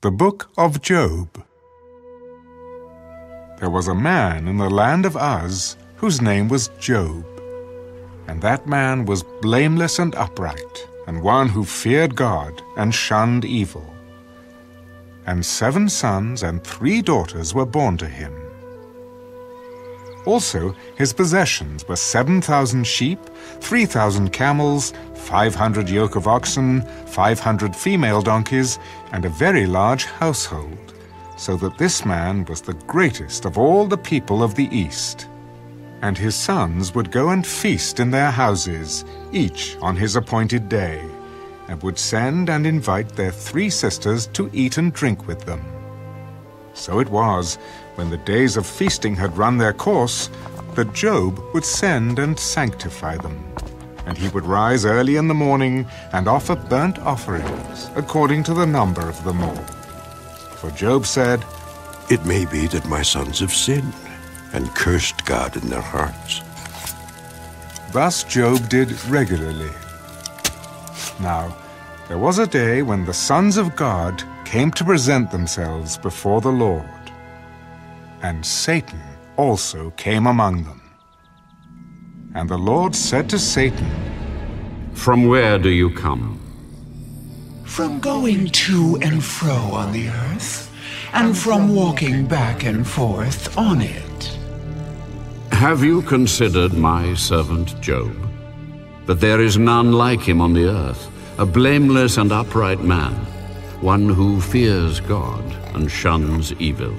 The Book of Job. There was a man in the land of Uz whose name was Job. And that man was blameless and upright, and one who feared God and shunned evil. And 7 sons and 3 daughters were born to him. Also, his possessions were 7,000 sheep, 3,000 camels, 500 yoke of oxen, 500 female donkeys, and a very large household, so that this man was the greatest of all the people of the East. And his sons would go and feast in their houses, each on his appointed day, and would send and invite their 3 sisters to eat and drink with them. So it was, when the days of feasting had run their course, that Job would send and sanctify them. And he would rise early in the morning and offer burnt offerings, according to the number of them all. For Job said, "It may be that my sons have sinned and cursed God in their hearts." Thus Job did regularly. Now, there was a day when the sons of God came to present themselves before the Lord, and Satan also came among them. And the Lord said to Satan, "From where do you come?" "From going to and fro on the earth, and from walking back and forth on it." Have you considered my servant Job? That there is none like him on the earth, a blameless and upright man, one who fears God and shuns evil.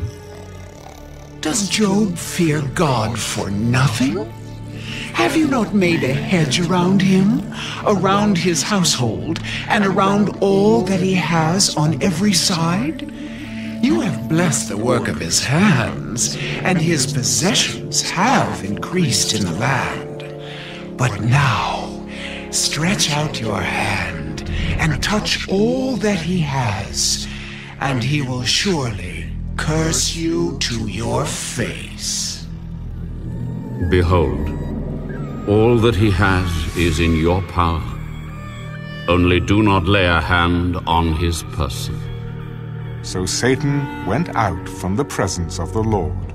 Does Job fear God for nothing? Have you not made a hedge around him, around his household, and around all that he has on every side? You have blessed the work of his hands, and his possessions have increased in the land. But now, stretch out your hand and touch all that he has, and he will surely curse you to your face. Behold, all that he has is in your power. Only do not lay a hand on his person. So Satan went out from the presence of the Lord.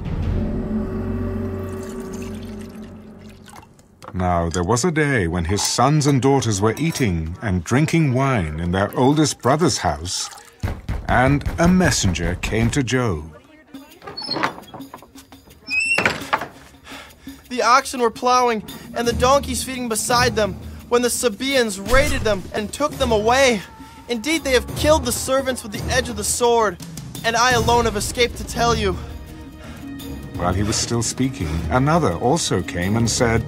Now there was a day when his sons and daughters were eating and drinking wine in their oldest brother's house, and a messenger came to Job. The oxen were plowing, and the donkeys feeding beside them, when the Sabaeans raided them and took them away. Indeed, they have killed the servants with the edge of the sword, and I alone have escaped to tell you. While he was still speaking, another also came and said,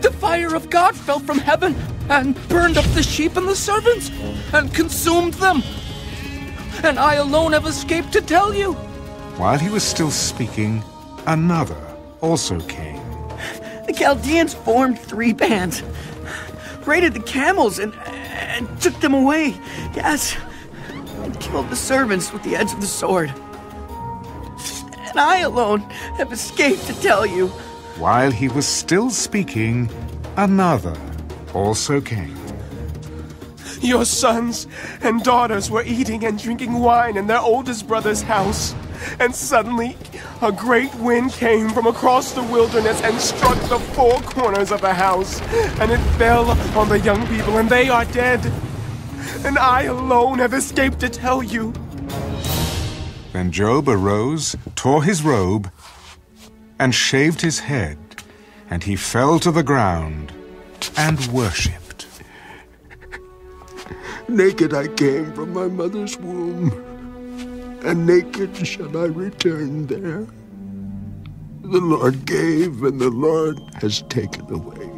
"The fire of God fell from heaven and burned up the sheep and the servants and consumed them. And I alone have escaped to tell you." While he was still speaking, another also came. "The Chaldeans formed 3 bands, raided the camels and took them away. Yes, and killed the servants with the edge of the sword. And I alone have escaped to tell you." While he was still speaking, another also came. "Your sons and daughters were eating and drinking wine in their oldest brother's house, and suddenly a great wind came from across the wilderness and struck the 4 corners of the house, and it fell on the young people, and they are dead. And I alone have escaped to tell you." Then Job arose, tore his robe, and shaved his head, and he fell to the ground and worshipped. Naked I came from my mother's womb, and naked shall I return there. The Lord gave, and the Lord has taken away.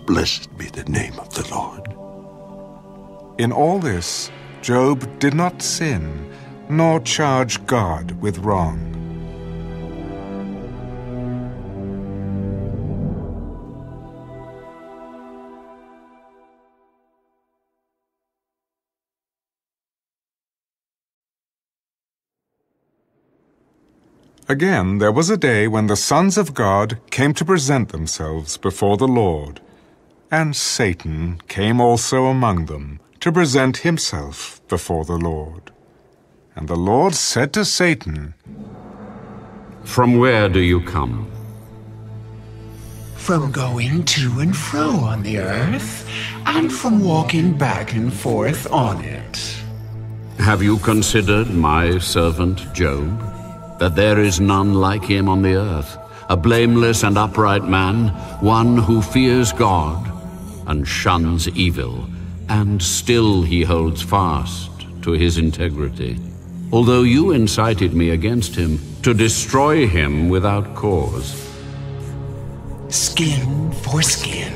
Blessed be the name of the Lord. In all this, Job did not sin, nor charge God with wrong. Again, there was a day when the sons of God came to present themselves before the Lord, and Satan came also among them to present himself before the Lord. And the Lord said to Satan, From where do you come? From going to and fro on the earth, and from walking back and forth on it. Have you considered my servant Job? That there is none like him on the earth, a blameless and upright man, one who fears God and shuns evil, and still he holds fast to his integrity. Although you incited me against him, to destroy him without cause. Skin for skin.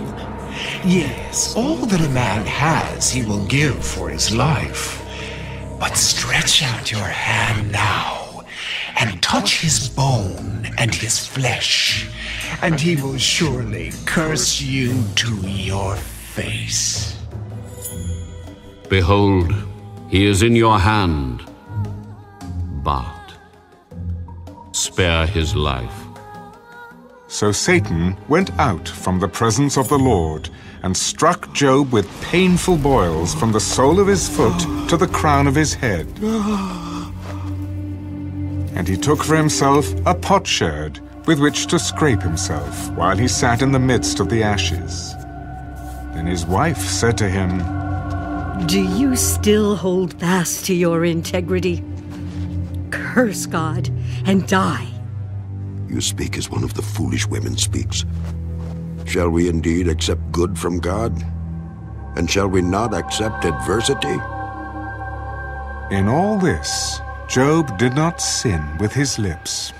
Yes, all that a man has he will give for his life. But stretch out your hand now, and touch his bone and his flesh, and he will surely curse you to your face. Behold, he is in your hand, but spare his life. So Satan went out from the presence of the Lord and struck Job with painful boils from the sole of his foot to the crown of his head. And he took for himself a potsherd with which to scrape himself while he sat in the midst of the ashes. Then his wife said to him, Do you still hold fast to your integrity? Curse God and die. You speak as one of the foolish women speaks. Shall we indeed accept good from God? And shall we not accept adversity? In all this, Job did not sin with his lips.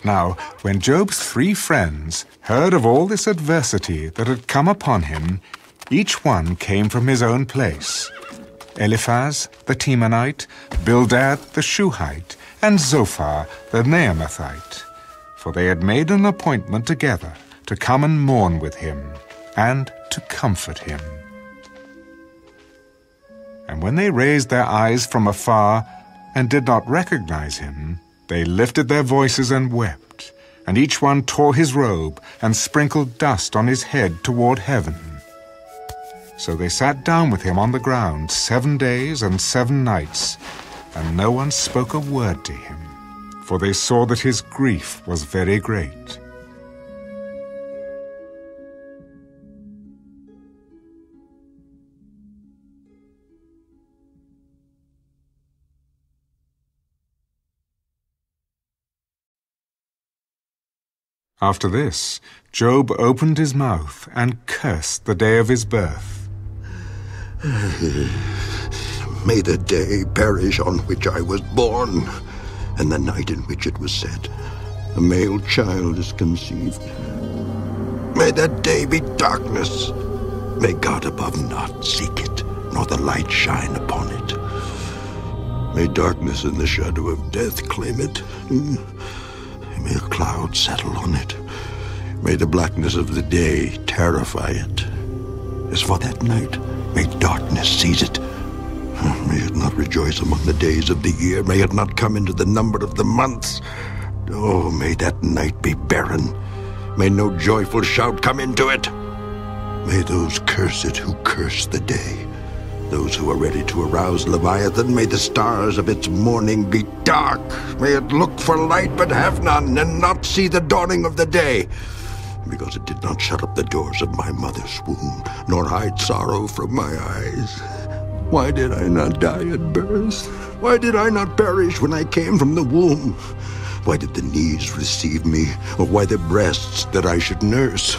Now, when Job's 3 friends heard of all this adversity that had come upon him, each one came from his own place. Eliphaz the Temanite, Bildad the Shuhite, and Zophar the Naamathite, for they had made an appointment together to come and mourn with him, and to comfort him. And when they raised their eyes from afar, and did not recognize him, they lifted their voices and wept, and each one tore his robe, and sprinkled dust on his head toward heaven. So they sat down with him on the ground 7 days and 7 nights, and no one spoke a word to him, for they saw that his grief was very great. After this, Job opened his mouth and cursed the day of his birth. May the day perish on which I was born, and the night in which it was said, a male child is conceived. May that day be darkness. May God above not seek it, nor the light shine upon it. May darkness and the shadow of death claim it. May a cloud settle on it. May the blackness of the day terrify it. As for that night, may darkness seize it. May it not rejoice among the days of the year. May it not come into the number of the months. Oh, may that night be barren. May no joyful shout come into it. May those curse it who curse the day. Those who are ready to arouse Leviathan, may the stars of its morning be dark. May it look for light but have none, and not see the dawning of the day. Because it did not shut up the doors of my mother's womb, nor hide sorrow from my eyes. Why did I not die at birth? Why did I not perish when I came from the womb? Why did the knees receive me, or why the breasts that I should nurse?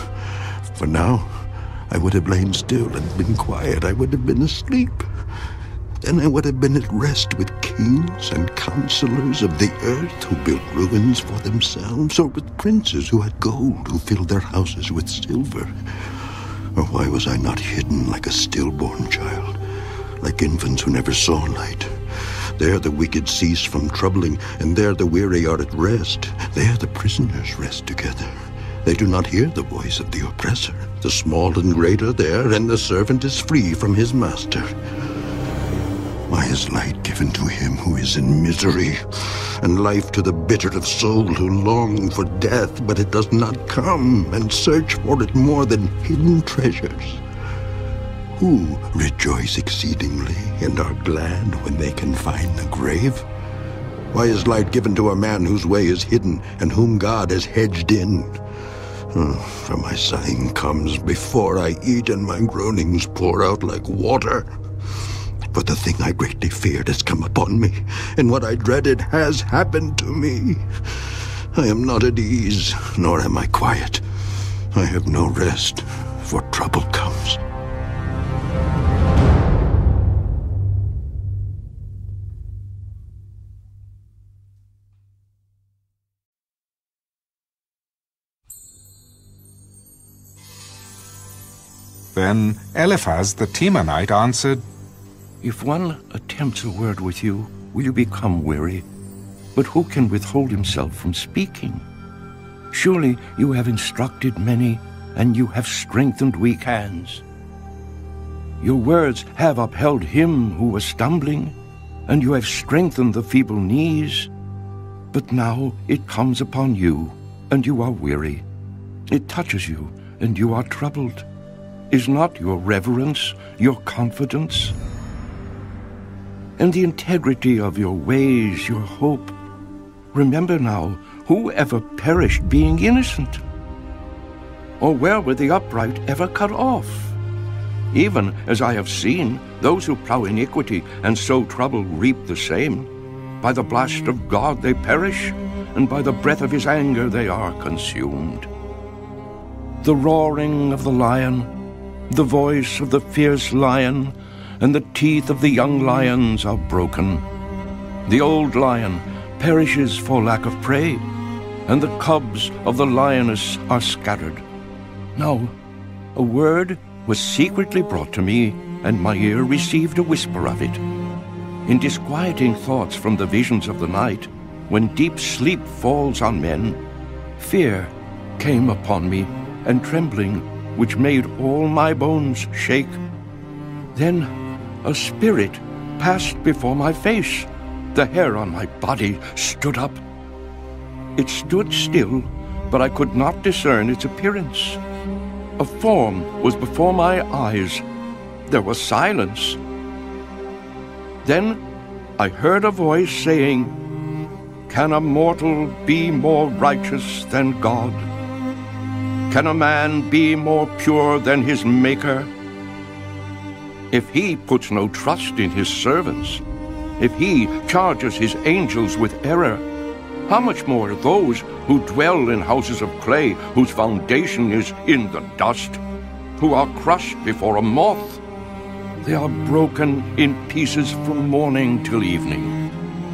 For now I would have lain still and been quiet. I would have been asleep. Then I would have been at rest with kings and counselors of the earth who built ruins for themselves, or with princes who had gold, who filled their houses with silver. Or why was I not hidden like a stillborn child, like infants who never saw light? There the wicked cease from troubling, and there the weary are at rest. There the prisoners rest together. They do not hear the voice of the oppressor. The small and great are there, and the servant is free from his master. Why is light given to him who is in misery, and life to the bitter of soul who long for death, but it does not come, and search for it more than hidden treasures? who rejoice exceedingly and are glad when they can find the grave? Why is light given to a man whose way is hidden and whom God has hedged in? For my sighing comes before I eat, and my groanings pour out like water. For the thing I greatly feared has come upon me, and what I dreaded has happened to me. I am not at ease, nor am I quiet. I have no rest, for trouble comes. Then Eliphaz the Temanite answered, If one attempts a word with you, will you become weary? But who can withhold himself from speaking? Surely you have instructed many, and you have strengthened weak hands. Your words have upheld him who was stumbling, and you have strengthened the feeble knees. But now it comes upon you, and you are weary. It touches you, and you are troubled. Is not your reverence your confidence? And the integrity of your ways your hope? Remember now, who ever perished being innocent? Or where were the upright ever cut off? Even as I have seen, those who plow iniquity and sow trouble reap the same. By the blast of God they perish, and by the breath of his anger they are consumed. The roaring of the lion, the voice of the fierce lion, and the teeth of the young lions are broken. The old lion perishes for lack of prey, and the cubs of the lioness are scattered. Now, a word was secretly brought to me, and my ear received a whisper of it. In disquieting thoughts from the visions of the night, when deep sleep falls on men, fear came upon me, and trembling, which made all my bones shake. Then a spirit passed before my face. The hair on my body stood up. It stood still, but I could not discern its appearance. A form was before my eyes. There was silence. Then I heard a voice saying, Can a mortal be more righteous than God? Can a man be more pure than his Maker? If he puts no trust in his servants, if he charges his angels with error, how much more those who dwell in houses of clay, whose foundation is in the dust, who are crushed before a moth? They are broken in pieces from morning till evening.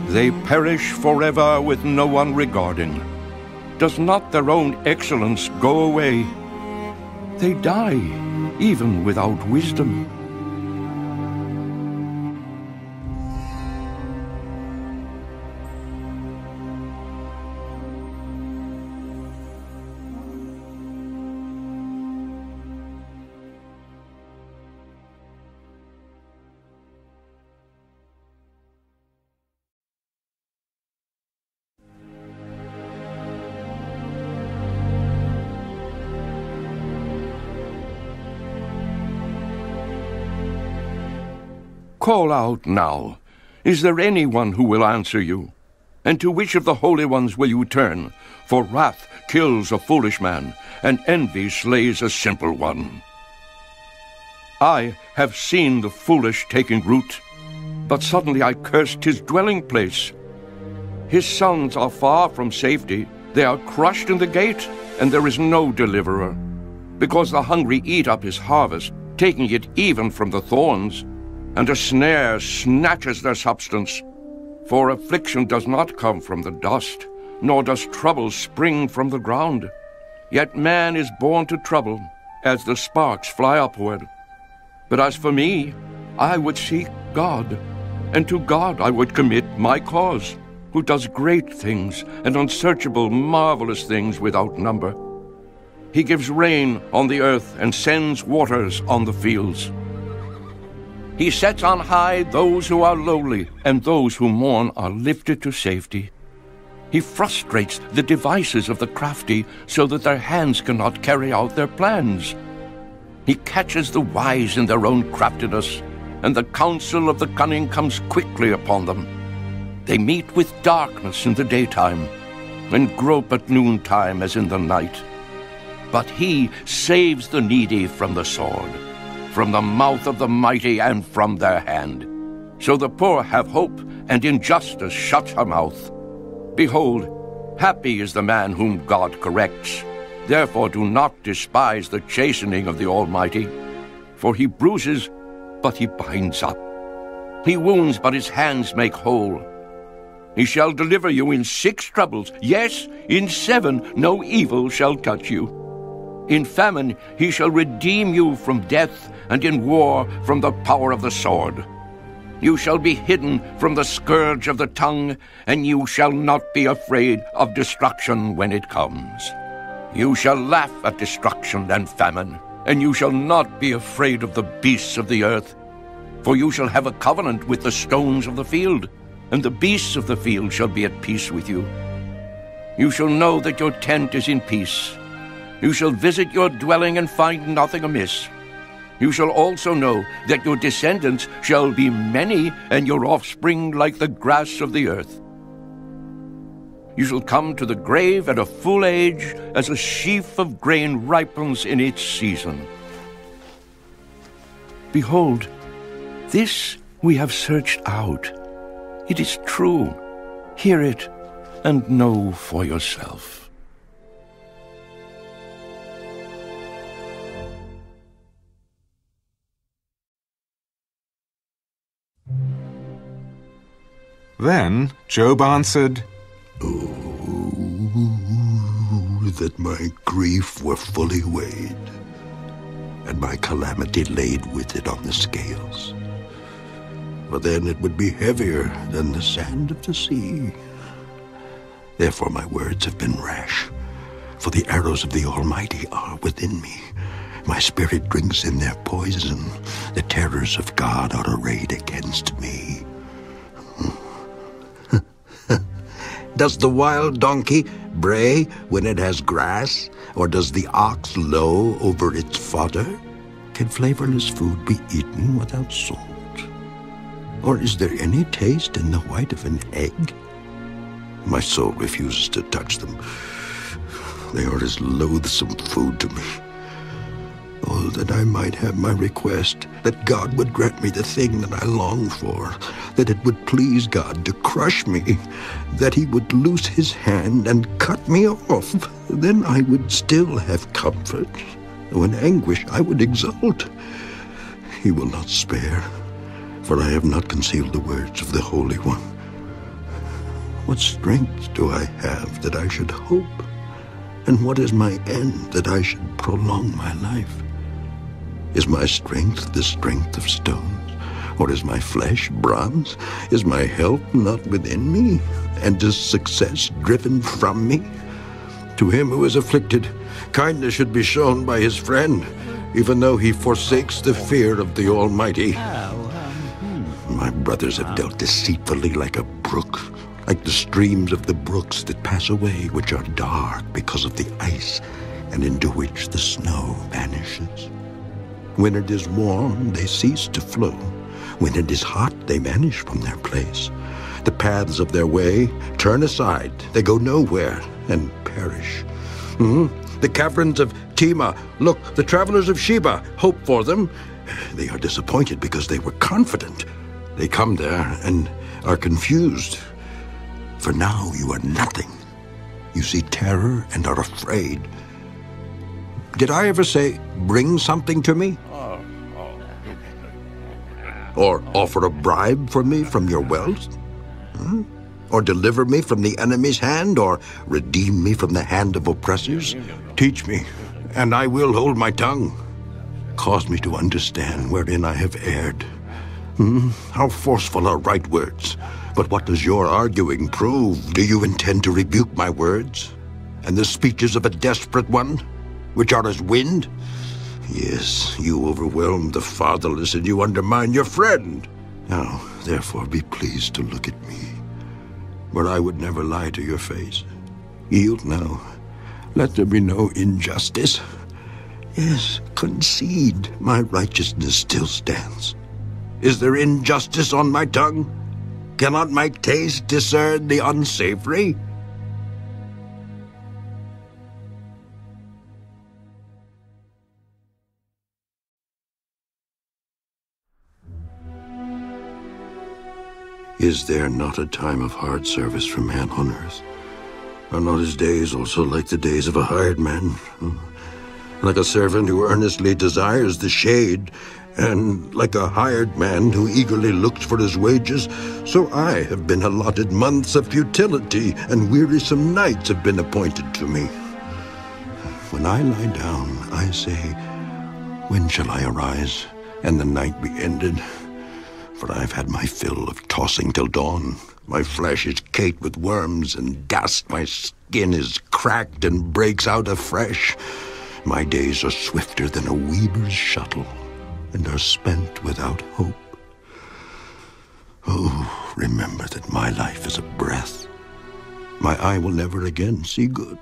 They perish forever with no one regarding. Does not their own excellence go away? They die even without wisdom. Call out now. Is there anyone who will answer you? And to which of the holy ones will you turn? For wrath kills a foolish man, and envy slays a simple one. I have seen the foolish taking root, but suddenly I cursed his dwelling place. His sons are far from safety. They are crushed in the gate, and there is no deliverer. Because the hungry eat up his harvest, taking it even from the thorns, and a snare snatches their substance. For affliction does not come from the dust, nor does trouble spring from the ground. Yet man is born to trouble, as the sparks fly upward. But as for me, I would seek God, and to God I would commit my cause, who does great things and unsearchable, marvelous things without number. He gives rain on the earth and sends waters on the fields. He sets on high those who are lowly, and those who mourn are lifted to safety. He frustrates the devices of the crafty, so that their hands cannot carry out their plans. He catches the wise in their own craftiness, and the counsel of the cunning comes quickly upon them. They meet with darkness in the daytime, and grope at noontime as in the night. But he saves the needy from the sword, from the mouth of the mighty and from their hand. So the poor have hope, and injustice shuts her mouth. Behold, happy is the man whom God corrects. Therefore do not despise the chastening of the Almighty. For he bruises, but he binds up. He wounds, but his hands make whole. He shall deliver you in 6 troubles. Yes, in 7 no evil shall touch you. In famine he shall redeem you from death, and in war from the power of the sword. You shall be hidden from the scourge of the tongue, and you shall not be afraid of destruction when it comes. You shall laugh at destruction and famine, and you shall not be afraid of the beasts of the earth. For you shall have a covenant with the stones of the field, and the beasts of the field shall be at peace with you. You shall know that your tent is in peace. You shall visit your dwelling and find nothing amiss. You shall also know that your descendants shall be many, and your offspring like the grass of the earth. You shall come to the grave at a full age, as a sheaf of grain ripens in its season. Behold, this we have searched out. It is true. Hear it, and know for yourself. Then Job answered, Oh, that my grief were fully weighed, and my calamity laid with it on the scales. For then it would be heavier than the sand of the sea. Therefore my words have been rash, for the arrows of the Almighty are within me. My spirit drinks in their poison. The terrors of God are arrayed against me. Does the wild donkey bray when it has grass, or does the ox low over its fodder? Can flavorless food be eaten without salt? Or is there any taste in the white of an egg? My soul refuses to touch them. They are as loathsome food to me. Oh, that I might have my request, that God would grant me the thing that I long for, that it would please God to crush me, that he would loose his hand and cut me off. Then I would still have comfort. Though in anguish I would exult. He will not spare, for I have not concealed the words of the Holy One. What strength do I have that I should hope? And what is my end that I should prolong my life? Is my strength the strength of stones? Or is my flesh bronze? Is my help not within me? And is success driven from me? To him who is afflicted, kindness should be shown by his friend, even though he forsakes the fear of the Almighty. My brothers have dealt deceitfully like a brook, like the streams of the brooks that pass away, which are dark because of the ice, and into which the snow vanishes. When it is warm, they cease to flow. When it is hot, they vanish from their place. The paths of their way turn aside. They go nowhere and perish. The caverns of Tema, look, the travelers of Sheba, hope for them. They are disappointed because they were confident. They come there and are confused. For now you are nothing. You see terror and are afraid. Did I ever say, bring something to me? Or offer a bribe for me from your wealth? Or deliver me from the enemy's hand? Or redeem me from the hand of oppressors? Teach me, and I will hold my tongue. Cause me to understand wherein I have erred. How forceful are right words. But what does your arguing prove? Do you intend to rebuke my words? And the speeches of a desperate one, which are as wind? Yes, you overwhelm the fatherless, and you undermine your friend. Now, therefore, be pleased to look at me, where I would never lie to your face. Yield now. Let there be no injustice. Yes, concede my righteousness still stands. Is there injustice on my tongue? Cannot my taste discern the unsavory? Is there not a time of hard service for man on earth? Are not his days also like the days of a hired man? Like a servant who earnestly desires the shade, and like a hired man who eagerly looks for his wages, so I have been allotted months of futility, and wearisome nights have been appointed to me. When I lie down, I say, when shall I arise, and the night be ended? For I've had my fill of tossing till dawn. My flesh is caked with worms and dust. My skin is cracked and breaks out afresh. My days are swifter than a weaver's shuttle, and are spent without hope. Oh, remember that my life is a breath. My eye will never again see good.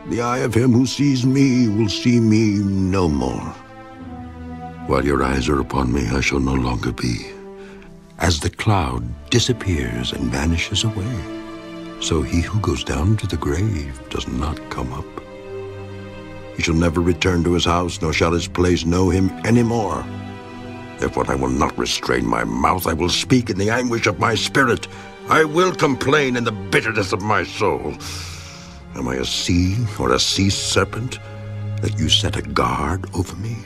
The eye of him who sees me will see me no more. While your eyes are upon me, I shall no longer be. As the cloud disappears and vanishes away, so he who goes down to the grave does not come up. He shall never return to his house, nor shall his place know him any more. Therefore I will not restrain my mouth. I will speak in the anguish of my spirit. I will complain in the bitterness of my soul. Am I a sea or a sea serpent that you set a guard over me?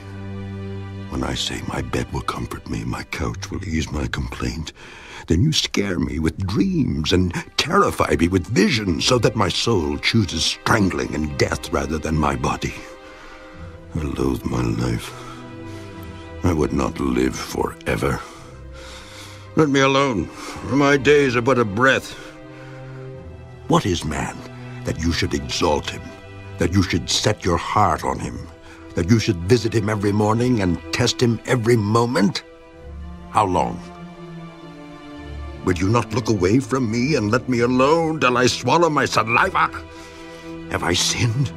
When I say my bed will comfort me, my couch will ease my complaint, then you scare me with dreams and terrify me with visions, so that my soul chooses strangling and death rather than my body. I loathe my life. I would not live forever. Let me alone, for my days are but a breath. What is man, that you should exalt him, that you should set your heart on him, that you should visit him every morning and test him every moment? How long? Would you not look away from me and let me alone till I swallow my saliva? Have I sinned?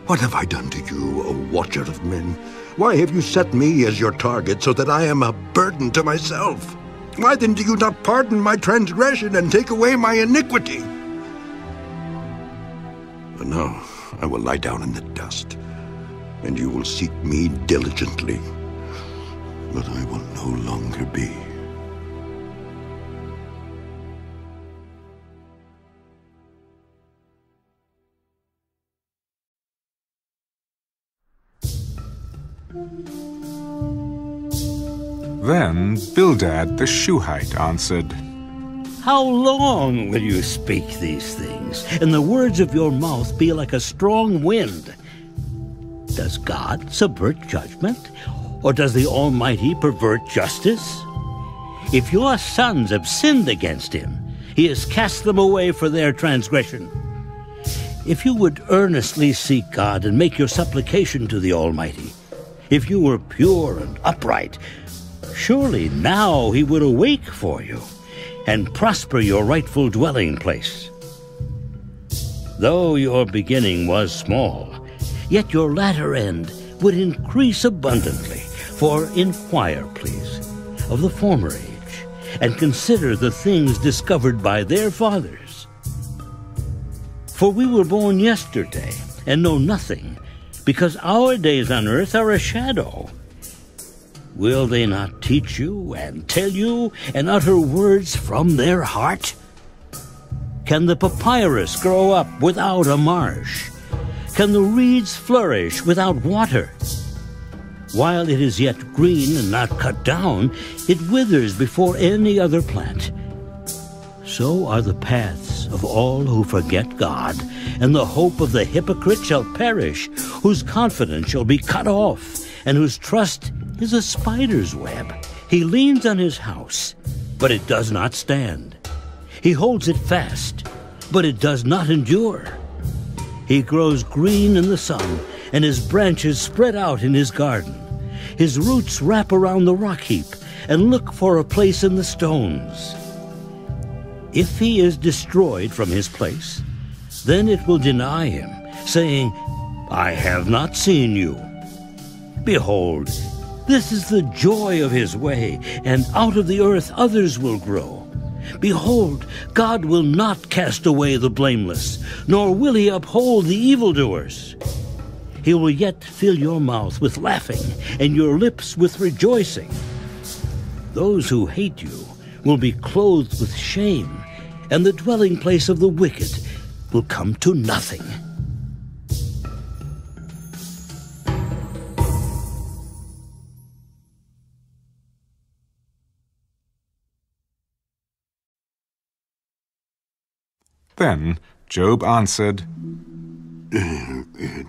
What have I done to you, O watcher of men? Why have you set me as your target so that I am a burden to myself? Why then do you not pardon my transgression and take away my iniquity? But no, I will lie down in the dust, and you will seek me diligently, but I will no longer be. Then Bildad the Shuhite answered, How long will you speak these things, and the words of your mouth be like a strong wind? Does God subvert judgment, or does the Almighty pervert justice? If your sons have sinned against him, he has cast them away for their transgression. If you would earnestly seek God and make your supplication to the Almighty, if you were pure and upright, surely now he would awake for you and prosper your rightful dwelling place. Though your beginning was small, yet your latter end would increase abundantly. For inquire, please, of the former age, and consider the things discovered by their fathers. For we were born yesterday, and know nothing, because our days on earth are a shadow. Will they not teach you, and tell you, and utter words from their heart? Can the papyrus grow up without a marsh? Can the reeds flourish without water? While it is yet green and not cut down, it withers before any other plant. So are the paths of all who forget God, and the hope of the hypocrite shall perish, whose confidence shall be cut off, and whose trust is a spider's web. He leans on his house, but it does not stand. He holds it fast, but it does not endure. He grows green in the sun, and his branches spread out in his garden. His roots wrap around the rock heap and look for a place in the stones. If he is destroyed from his place, then it will deny him, saying, I have not seen you. Behold, this is the joy of his way, and out of the earth others will grow. Behold, God will not cast away the blameless, nor will he uphold the evildoers. He will yet fill your mouth with laughing, and your lips with rejoicing. Those who hate you will be clothed with shame, and the dwelling place of the wicked will come to nothing. Then Job answered,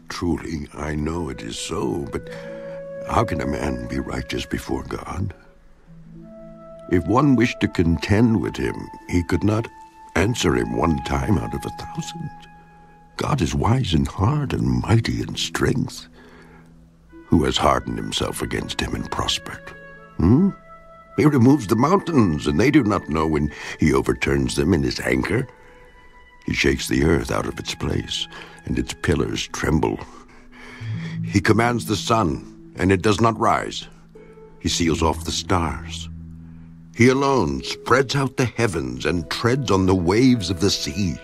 Truly, I know it is so, but how can a man be righteous before God? If one wished to contend with him, he could not answer him 1 time out of 1,000. God is wise in heart and mighty in strength. Who has hardened himself against him and prospered? He removes the mountains, and they do not know when he overturns them in his anger. He shakes the earth out of its place, and its pillars tremble. He commands the sun, and it does not rise. He seals off the stars. He alone spreads out the heavens and treads on the waves of the sea.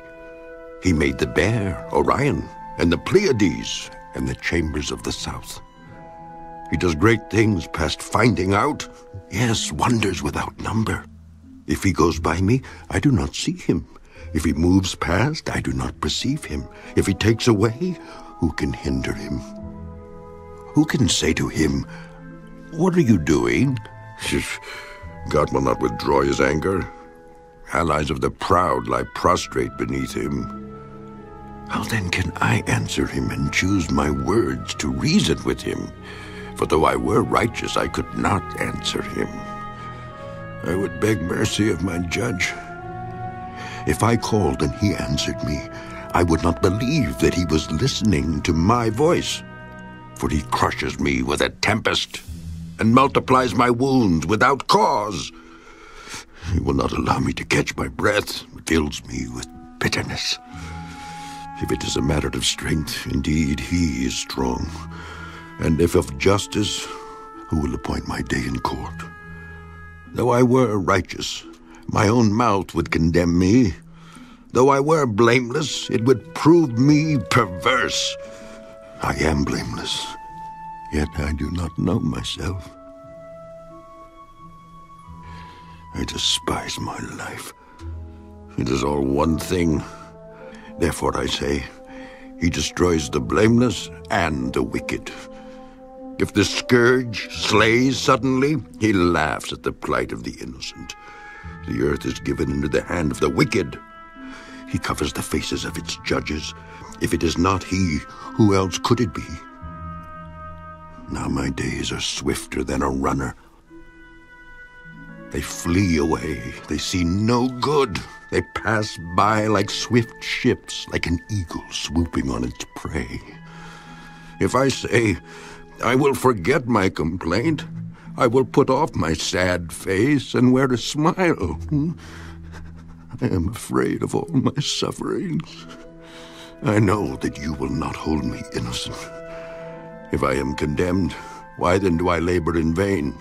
He made the Bear, Orion, and the Pleiades, and the chambers of the south. He does great things past finding out, yes, wonders without number. If he goes by me, I do not see him. If he moves past, I do not perceive him. If he takes away, who can hinder him? Who can say to him, what are you doing? God will not withdraw his anger. Allies of the proud lie prostrate beneath him. How then can I answer him and choose my words to reason with him? For though I were righteous, I could not answer him. I would beg mercy of my judge. If I called and he answered me, I would not believe that he was listening to my voice. For he crushes me with a tempest and multiplies my wounds without cause. He will not allow me to catch my breath, fills me with bitterness. If it is a matter of strength, indeed he is strong. And if of justice, who will appoint my day in court? Though I were righteous, my own mouth would condemn me. Though I were blameless, it would prove me perverse. I am blameless, yet I do not know myself. I despise my life. It is all one thing. Therefore I say, he destroys the blameless and the wicked. If the scourge slays suddenly, he laughs at the plight of the innocent. The earth is given into the hand of the wicked. He covers the faces of its judges. If it is not he, who else could it be? Now my days are swifter than a runner. They flee away. They see no good. They pass by like swift ships, like an eagle swooping on its prey. If I say, I will forget my complaint, I will put off my sad face and wear a smile. I am afraid of all my sufferings. I know that you will not hold me innocent. If I am condemned, why then do I labor in vain?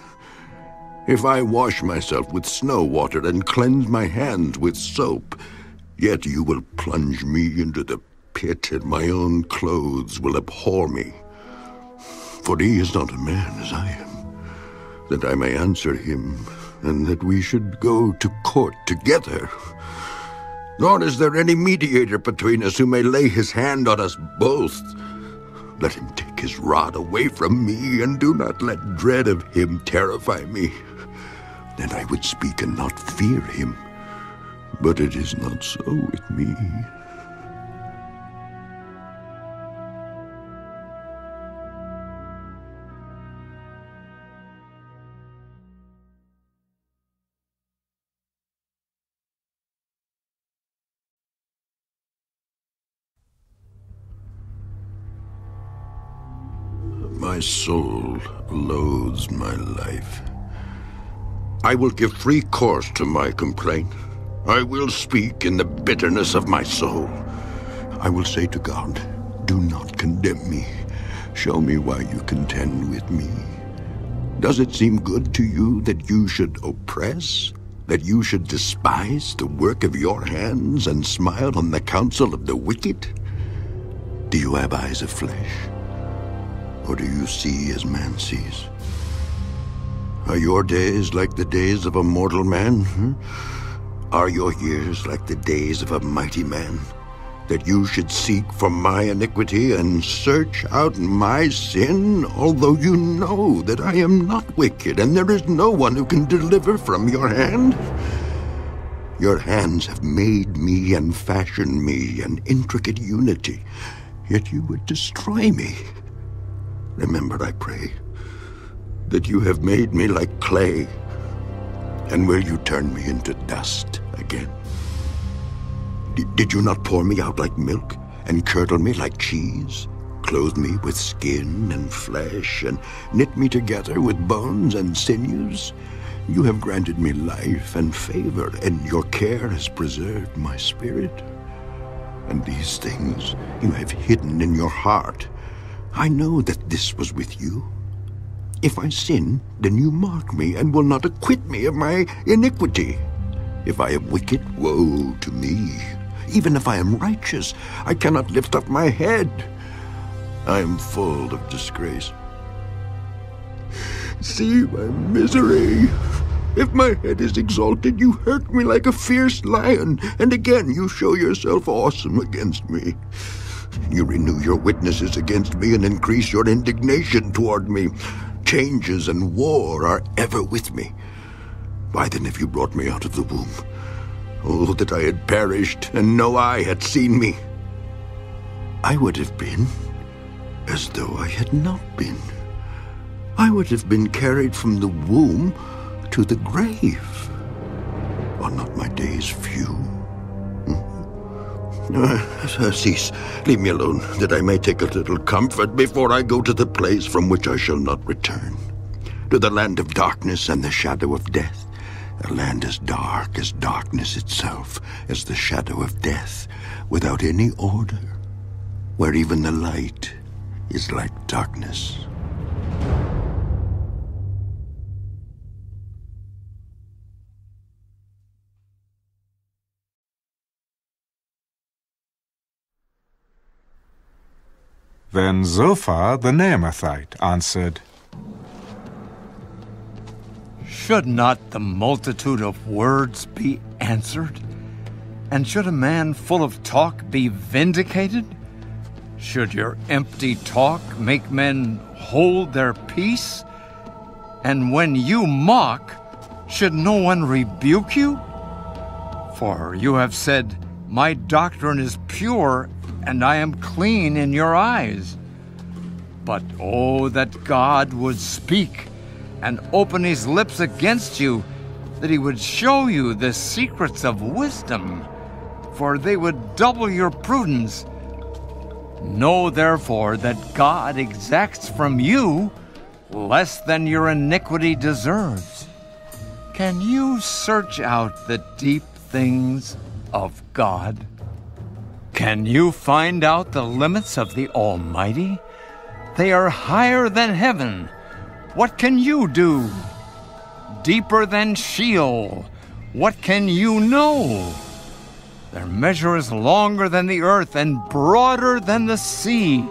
If I wash myself with snow water and cleanse my hands with soap, yet you will plunge me into the pit, and my own clothes will abhor me. For he is not a man as I am, that I may answer him, and that we should go to court together. Nor is there any mediator between us who may lay his hand on us both. Let him take his rod away from me, and do not let dread of him terrify me. Then I would speak and not fear him. But it is not so with me. My soul loathes my life. I will give free course to my complaint. I will speak in the bitterness of my soul. I will say to God, do not condemn me, Show me why you contend with me. Does it seem good to you that you should oppress, that you should despise the work of your hands and smile on the counsel of the wicked? Do you have eyes of flesh, or do you see as man sees? Are your days like the days of a mortal man? Are your years like the days of a mighty man, that you should seek for my iniquity and search out my sin, although you know that I am not wicked, and there is no one who can deliver from your hand? Your hands have made me and fashioned me in intricate unity, yet you would destroy me. Remember, I pray, that you have made me like clay, and will you turn me into dust again? Did you not pour me out like milk, and curdle me like cheese, clothe me with skin and flesh, and knit me together with bones and sinews? You have granted me life and favor, and your care has preserved my spirit. And these things you have hidden in your heart. I know that this was with you. If I sin, then you mark me, and will not acquit me of my iniquity. If I am wicked, woe to me. Even if I am righteous, I cannot lift up my head. I am full of disgrace. See my misery. If my head is exalted, you hurt me like a fierce lion, and again you show yourself awesome against me. You renew your witnesses against me and increase your indignation toward me. Changes and war are ever with me. Why then have you brought me out of the womb? Oh, that I had perished, and no eye had seen me. I would have been as though I had not been. I would have been carried from the womb to the grave. Are not my days few? Cease. Leave me alone, that I may take a little comfort before I go to the place from which I shall not return, to the land of darkness and the shadow of death. A land as dark as darkness itself, as the shadow of death, without any order, where even the light is like darkness. Then Zophar the Naamathite answered, Should not the multitude of words be answered? And should a man full of talk be vindicated? Should your empty talk make men hold their peace? And when you mock, should no one rebuke you? For you have said, My doctrine is pure, and I am clean in your eyes. But oh, that God would speak and open his lips against you, that he would show you the secrets of wisdom, for they would double your prudence. Know therefore that God exacts from you less than your iniquity deserves. Can you search out the deep things of God? Can you find out the limits of the Almighty? They are higher than heaven. What can you do? Deeper than Sheol. What can you know? Their measure is longer than the earth and broader than the sea.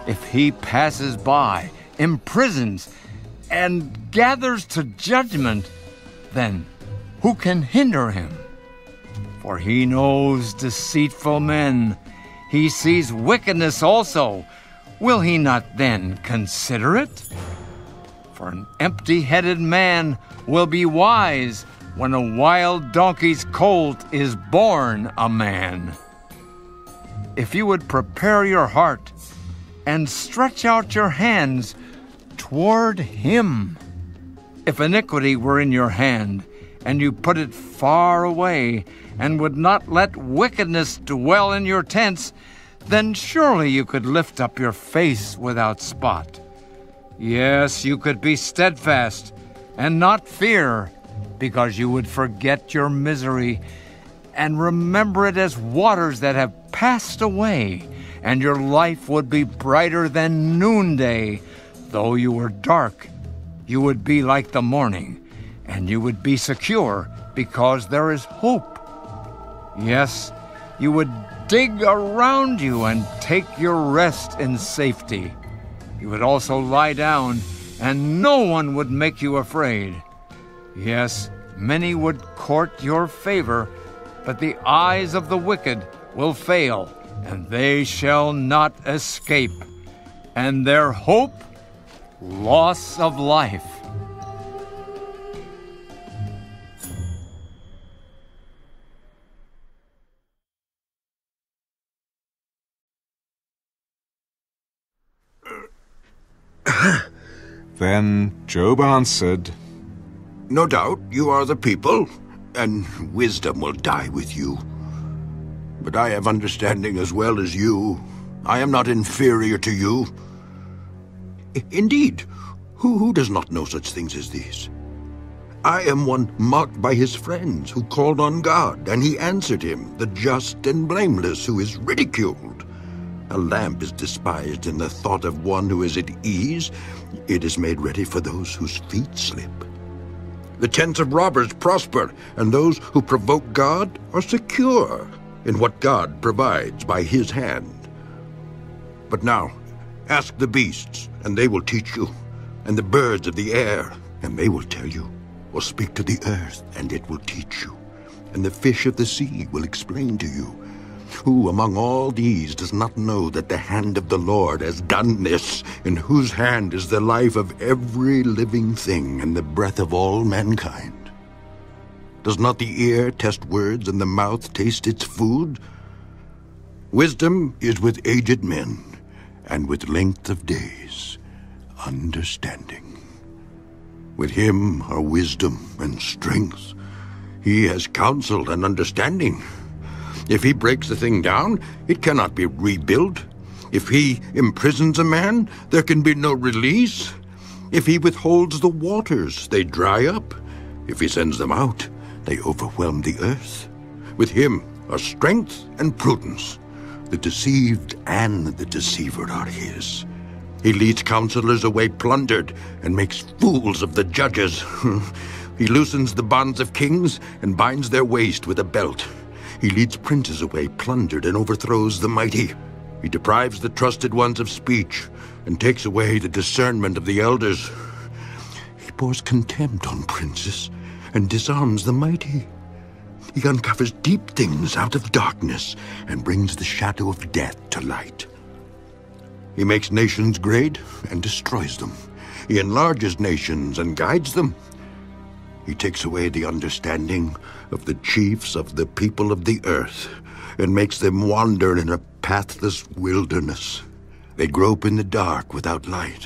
If he passes by, imprisons, and gathers to judgment, then who can hinder him? For he knows deceitful men. He sees wickedness also. Will he not then consider it? For an empty-headed man will be wise when a wild donkey's colt is born a man. If you would prepare your heart and stretch out your hands toward him. If iniquity were in your hand, and you put it far away, and would not let wickedness dwell in your tents, then surely you could lift up your face without spot. Yes, you could be steadfast and not fear, because you would forget your misery and remember it as waters that have passed away, and your life would be brighter than noonday. Though you were dark, you would be like the morning, and you would be secure because there is hope. Yes, you would dig around you and take your rest in safety. You would also lie down, and no one would make you afraid. Yes, many would court your favor, but the eyes of the wicked will fail, and they shall not escape. And their hope, loss of life. Then Job answered, No doubt you are the people, and wisdom will die with you. But I have understanding as well as you. I am not inferior to you. Indeed, who does not know such things as these? I am one mocked by his friends, who called on God, and he answered him, the just and blameless, who is ridiculed. A lamp is despised in the thought of one who is at ease. It is made ready for those whose feet slip. The tents of robbers prosper, and those who provoke God are secure in what God provides by his hand. But now, ask the beasts, and they will teach you, and the birds of the air, and they will tell you, or speak to the earth, and it will teach you, and the fish of the sea will explain to you. Who among all these does not know that the hand of the Lord has done this, in whose hand is the life of every living thing and the breath of all mankind? Does not the ear test words and the mouth taste its food? Wisdom is with aged men, and with length of days, understanding. With him are wisdom and strength. He has counsel and understanding. If he breaks a thing down, it cannot be rebuilt. If he imprisons a man, there can be no release. If he withholds the waters, they dry up. If he sends them out, they overwhelm the earth. With him are strength and prudence. The deceived and the deceiver are his. He leads counselors away plundered and makes fools of the judges. He loosens the bonds of kings and binds their waist with a belt. He leads princes away plundered and overthrows the mighty. He deprives the trusted ones of speech and takes away the discernment of the elders. He pours contempt on princes and disarms the mighty. He uncovers deep things out of darkness and brings the shadow of death to light. He makes nations great and destroys them. He enlarges nations and guides them. He takes away the understanding of the chiefs of the people of the earth and makes them wander in a pathless wilderness. They grope in the dark without light,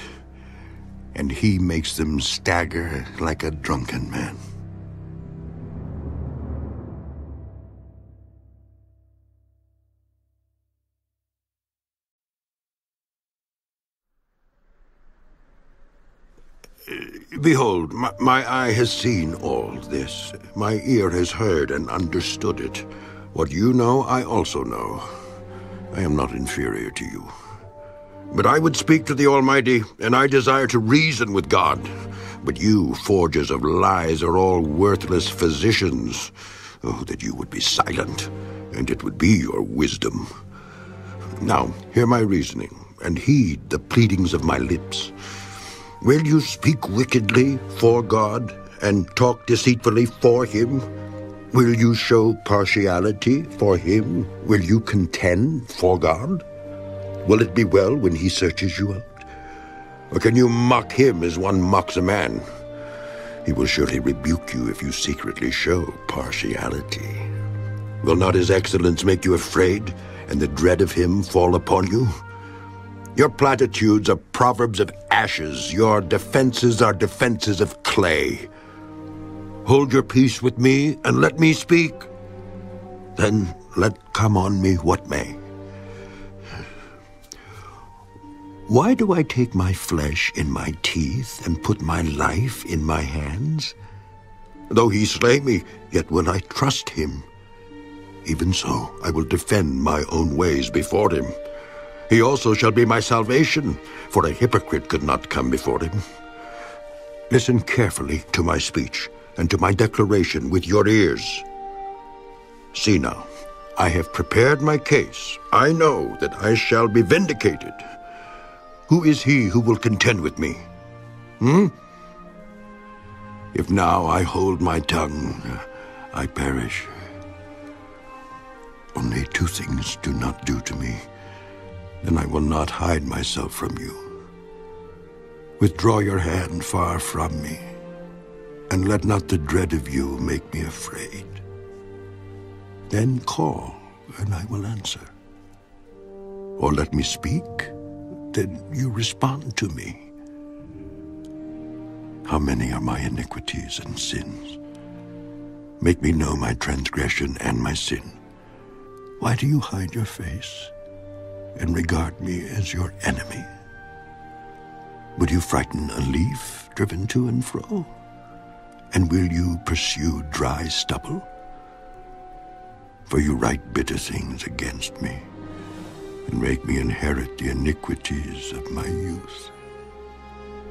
and he makes them stagger like a drunken man. Behold, my eye has seen all this. My ear has heard and understood it. What you know, I also know. I am not inferior to you. But I would speak to the Almighty, and I desire to reason with God. But you, forgers of lies, are all worthless physicians. Oh, that you would be silent, and it would be your wisdom. Now, hear my reasoning, and heed the pleadings of my lips. Will you speak wickedly for God and talk deceitfully for him? Will you show partiality for him? Will you contend for God? Will it be well when he searches you out? Or can you mock him as one mocks a man? He will surely rebuke you if you secretly show partiality. Will not his excellence make you afraid, and the dread of him fall upon you? Your platitudes are proverbs of ashes. Your defenses are defenses of clay. Hold your peace with me, and let me speak. Then let come on me what may. Why do I take my flesh in my teeth, and put my life in my hands? Though he slay me, yet will I trust him. Even so, I will defend my own ways before him. He also shall be my salvation, for a hypocrite could not come before him. Listen carefully to my speech and to my declaration with your ears. See now, I have prepared my case. I know that I shall be vindicated. Who is he who will contend with me? If now I hold my tongue, I perish. Only two things do not do to me, and I will not hide myself from you. Withdraw your hand far from me, and let not the dread of you make me afraid. Then call, and I will answer. Or let me speak, then you respond to me. How many are my iniquities and sins? Make me know my transgression and my sin. Why do you hide your face and regard me as your enemy? Would you frighten a leaf driven to and fro? And will you pursue dry stubble? For you write bitter things against me, and make me inherit the iniquities of my youth.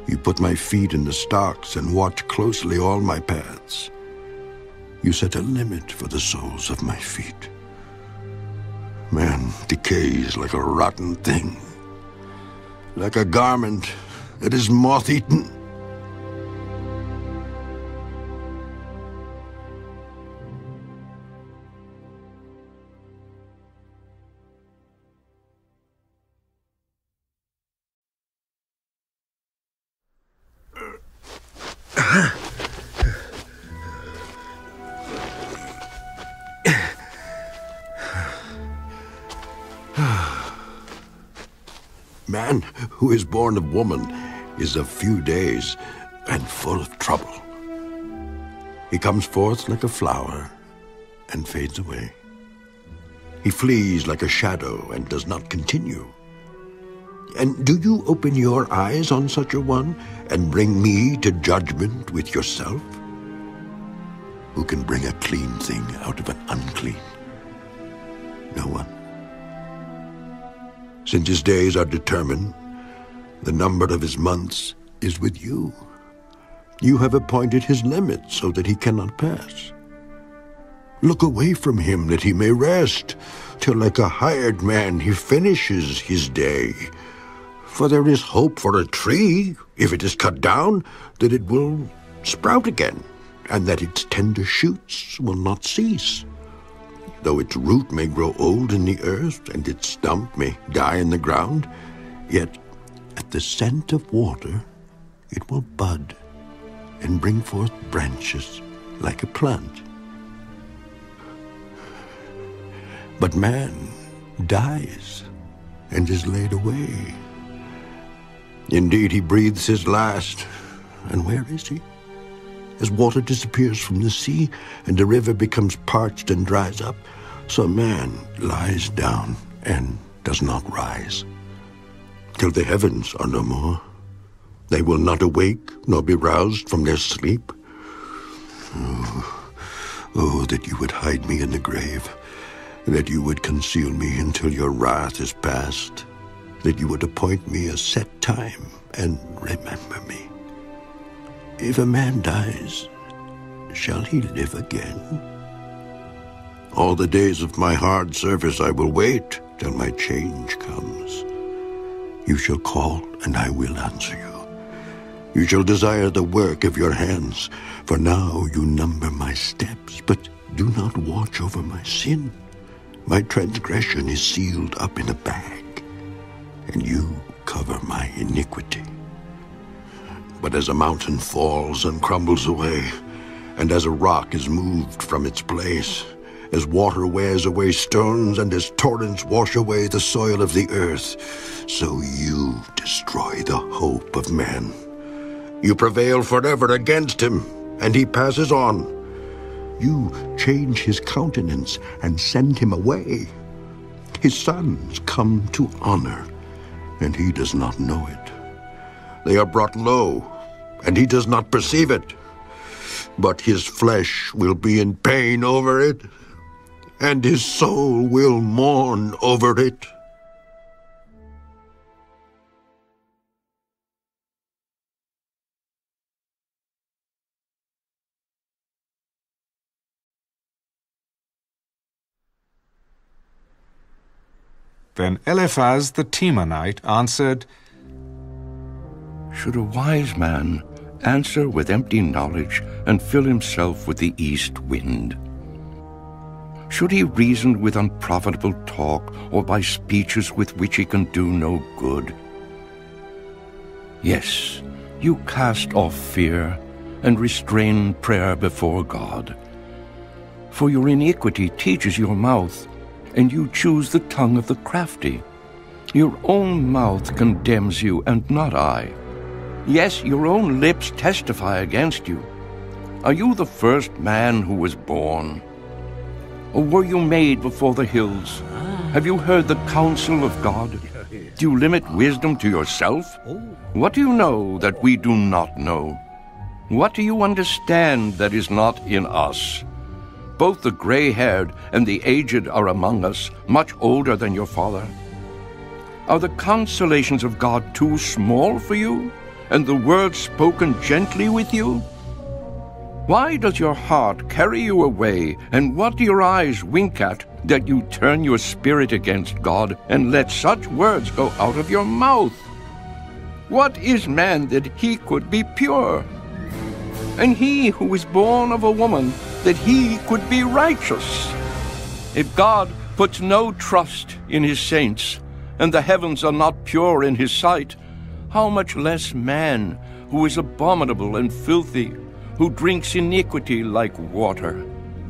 You put my feet in the stocks and watch closely all my paths. You set a limit for the soles of my feet. Man decays like a rotten thing, like a garment that is moth-eaten. Man who is born of woman is of few days and full of trouble. He comes forth like a flower and fades away. He flees like a shadow and does not continue. And do you open your eyes on such a one and bring me to judgment with yourself? Who can bring a clean thing out of an unclean? No one. Since his days are determined, the number of his months is with you. You have appointed his limit so that he cannot pass. Look away from him that he may rest, till like a hired man he finishes his day. For there is hope for a tree, if it is cut down, that it will sprout again, and that its tender shoots will not cease. Though its root may grow old in the earth, and its stump may die in the ground, yet at the scent of water it will bud and bring forth branches like a plant. But man dies and is laid away. Indeed, he breathes his last, and where is he? As water disappears from the sea, and the river becomes parched and dries up, so man lies down and does not rise. Till the heavens are no more, they will not awake nor be roused from their sleep. Oh, that you would hide me in the grave, that you would conceal me until your wrath is past, that you would appoint me a set time and remember me. If a man dies, shall he live again? All the days of my hard service I will wait till my change comes. You shall call, and I will answer you. You shall desire the work of your hands, for now you number my steps, but do not watch over my sin. My transgression is sealed up in a bag, and you cover my iniquity. But as a mountain falls and crumbles away, and as a rock is moved from its place, as water wears away stones, and as torrents wash away the soil of the earth, so you destroy the hope of man. You prevail forever against him, and he passes on. You change his countenance and send him away. His sons come to honor, and he does not know it. They are brought low, and he does not perceive it. But his flesh will be in pain over it, and his soul will mourn over it. Then Eliphaz the Temanite answered, Should a wise man answer with empty knowledge and fill himself with the east wind? Should he reason with unprofitable talk or by speeches with which he can do no good? Yes, you cast off fear and restrain prayer before God. For your iniquity teaches your mouth, and you choose the tongue of the crafty. Your own mouth condemns you, and not I. Yes, your own lips testify against you. Are you the first man who was born? Or were you made before the hills? Have you heard the counsel of God? Do you limit wisdom to yourself? What do you know that we do not know? What do you understand that is not in us? Both the gray-haired and the aged are among us, much older than your father. Are the consolations of God too small for you, and the words spoken gently with you? Why does your heart carry you away, and what do your eyes wink at, that you turn your spirit against God, and let such words go out of your mouth? What is man that he could be pure? And he who is born of a woman, that he could be righteous? If God puts no trust in his saints, and the heavens are not pure in his sight, how much less man, who is abominable and filthy, who drinks iniquity like water?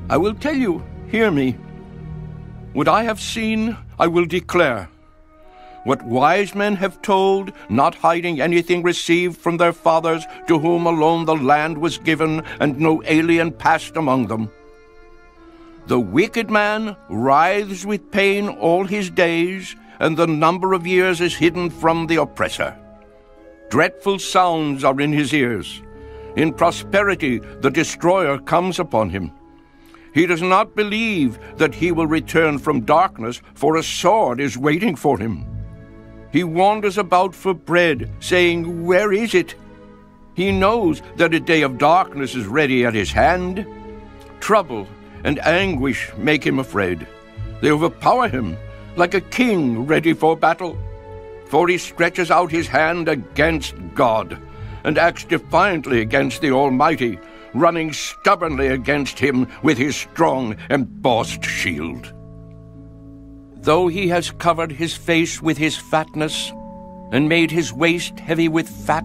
I will tell you, hear me. What I have seen, I will declare. What wise men have told, not hiding anything received from their fathers, to whom alone the land was given, and no alien passed among them. The wicked man writhes with pain all his days, and the number of years is hidden from the oppressor. Dreadful sounds are in his ears. In prosperity the destroyer comes upon him. He does not believe that he will return from darkness, for a sword is waiting for him. He wanders about for bread, saying, Where is it? He knows that a day of darkness is ready at his hand. Trouble and anguish make him afraid. They overpower him like a king ready for battle. For he stretches out his hand against God, and acts defiantly against the Almighty, running stubbornly against him with his strong embossed shield. Though he has covered his face with his fatness, and made his waist heavy with fat,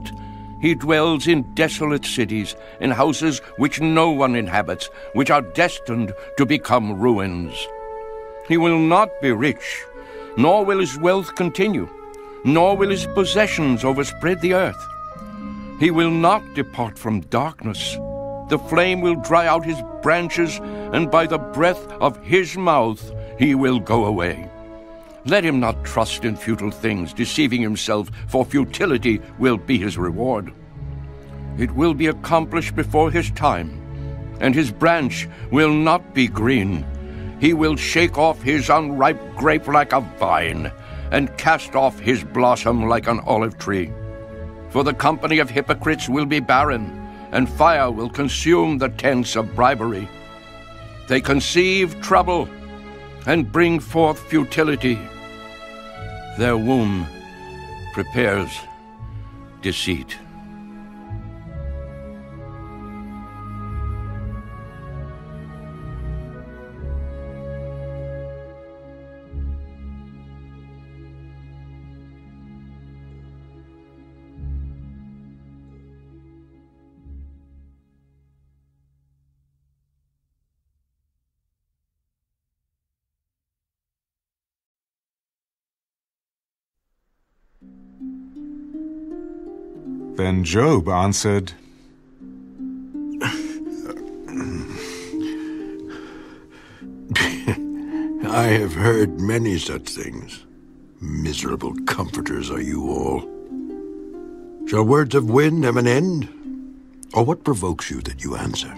he dwells in desolate cities, in houses which no one inhabits, which are destined to become ruins. He will not be rich, nor will his wealth continue, nor will his possessions overspread the earth. He will not depart from darkness. The flame will dry out his branches, and by the breath of his mouth he will go away. Let him not trust in futile things, deceiving himself, for futility will be his reward. It will be accomplished before his time, and his branch will not be green. He will shake off his unripe grape like a vine, and cast off his blossom like an olive tree. For the company of hypocrites will be barren, and fire will consume the tents of bribery. They conceive trouble and bring forth futility. Their womb prepares deceit. Then Job answered, I have heard many such things. Miserable comforters are you all. Shall words of wind have an end? Or what provokes you that you answer?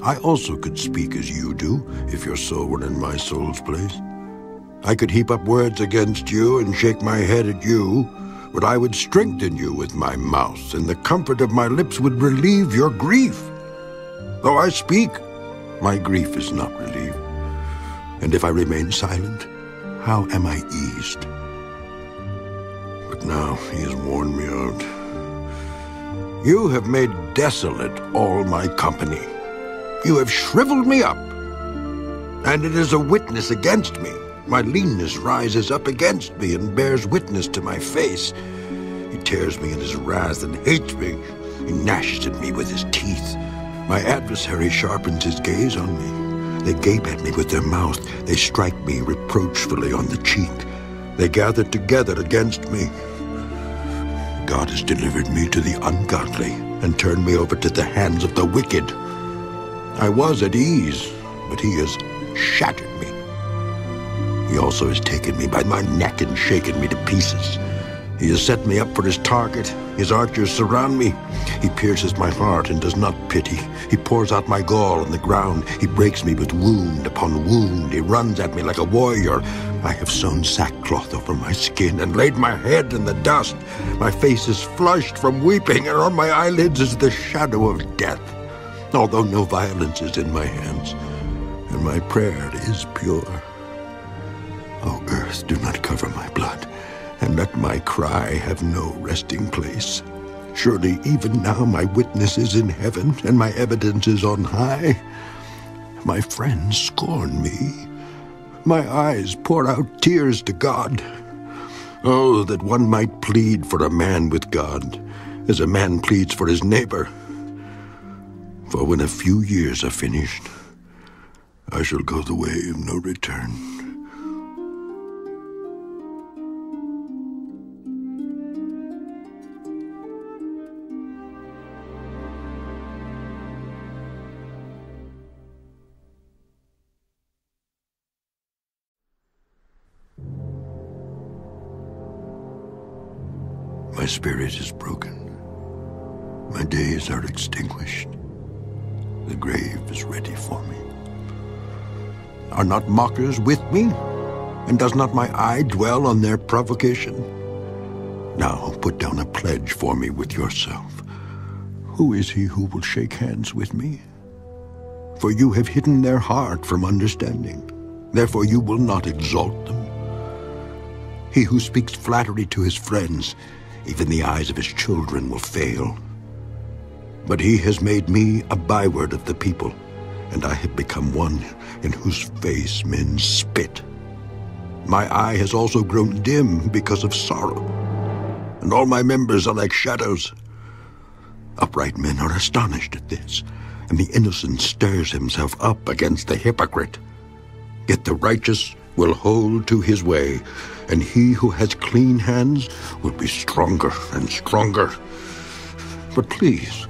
I also could speak as you do, if your soul were in my soul's place. I could heap up words against you and shake my head at you, but I would strengthen you with my mouth, and the comfort of my lips would relieve your grief. Though I speak, my grief is not relieved. And if I remain silent, how am I eased? But now he has worn me out. You have made desolate all my company. You have shriveled me up, and it is a witness against me. My leanness rises up against me and bears witness to my face. He tears me in his wrath and hates me. He gnashes at me with his teeth. My adversary sharpens his gaze on me. They gape at me with their mouth. They strike me reproachfully on the cheek. They gather together against me. God has delivered me to the ungodly and turned me over to the hands of the wicked. I was at ease, but he has shattered me. He also has taken me by my neck and shaken me to pieces. He has set me up for his target. His archers surround me. He pierces my heart and does not pity. He pours out my gall on the ground. He breaks me with wound upon wound. He runs at me like a warrior. I have sewn sackcloth over my skin and laid my head in the dust. My face is flushed from weeping, and on my eyelids is the shadow of death. Although no violence is in my hands, and my prayer is pure. O earth, do not cover my blood, and let my cry have no resting place. Surely even now my witness is in heaven, and my evidence is on high. My friends scorn me. My eyes pour out tears to God. Oh, that one might plead for a man with God, as a man pleads for his neighbor. For when a few years are finished, I shall go the way of no return. My spirit is broken. My days are extinguished. The grave is ready for me. Are not mockers with me? And does not my eye dwell on their provocation? Now put down a pledge for me with yourself. Who is he who will shake hands with me? For you have hidden their heart from understanding. Therefore you will not exalt them. He who speaks flattery to his friends, even the eyes of his children will fail. But he has made me a byword of the people, and I have become one in whose face men spit. My eye has also grown dim because of sorrow, and all my members are like shadows. Upright men are astonished at this, and the innocent stirs himself up against the hypocrite. Yet the righteous will hold to his way, and he who has clean hands will be stronger and stronger. But please,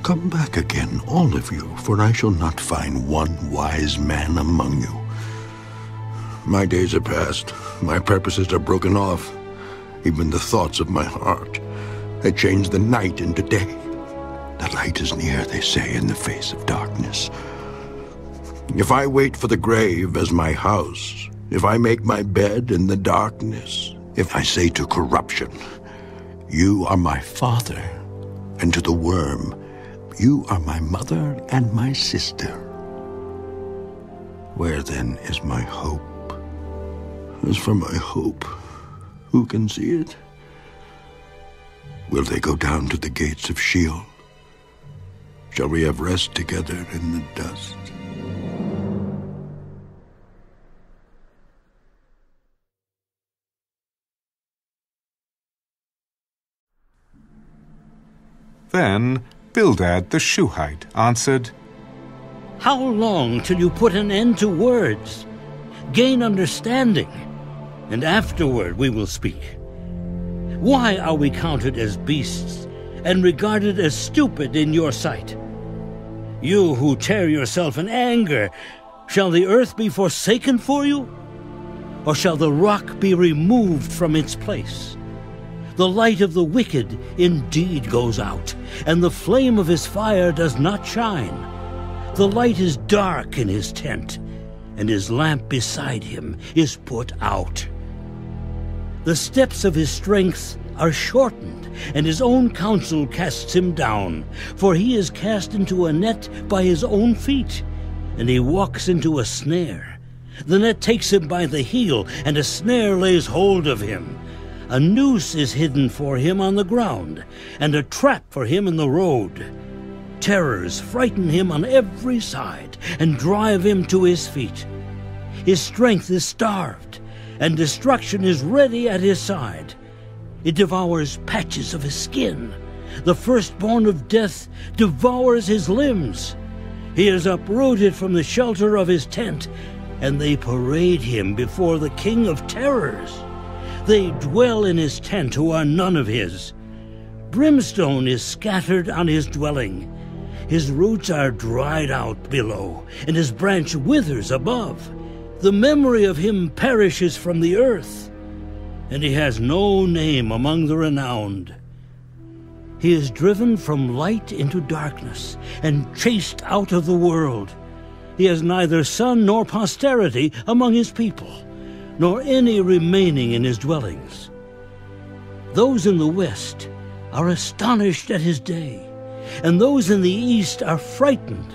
come back again, all of you, for I shall not find one wise man among you. My days are past, my purposes are broken off, even the thoughts of my heart. I change the night into day. The light is near, they say, in the face of darkness. If I wait for the grave as my house, if I make my bed in the darkness, if I say to corruption, you are my father, and to the worm, you are my mother and my sister, where then is my hope? As for my hope, who can see it? Will they go down to the gates of Sheol? Shall we have rest together in the dust? Then Bildad the Shuhite answered, How long till you put an end to words? Gain understanding, and afterward we will speak. Why are we counted as beasts and regarded as stupid in your sight? You who tear yourself in anger, shall the earth be forsaken for you? Or shall the rock be removed from its place? The light of the wicked indeed goes out, and the flame of his fire does not shine. The light is dark in his tent, and his lamp beside him is put out. The steps of his strength are shortened, and his own counsel casts him down. For he is cast into a net by his own feet, and he walks into a snare. The net takes him by the heel, and a snare lays hold of him. A noose is hidden for him on the ground, and a trap for him in the road. Terrors frighten him on every side, and drive him to his feet. His strength is starved, and destruction is ready at his side. It devours patches of his skin. The firstborn of death devours his limbs. He is uprooted from the shelter of his tent, and they parade him before the King of Terrors. They dwell in his tent who are none of his. Brimstone is scattered on his dwelling. His roots are dried out below, and his branch withers above. The memory of him perishes from the earth, and he has no name among the renowned. He is driven from light into darkness, and chased out of the world. He has neither son nor posterity among his people, nor any remaining in his dwellings. Those in the west are astonished at his day, and those in the east are frightened.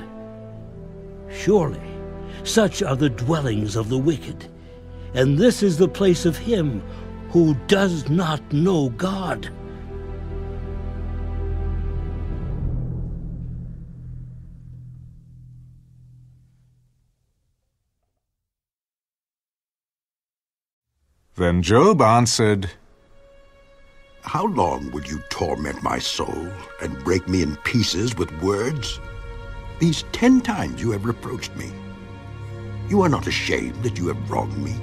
Surely such are the dwellings of the wicked, and this is the place of him who does not know God. Then Job answered, How long will you torment my soul and break me in pieces with words? These 10 times you have reproached me. You are not ashamed that you have wronged me.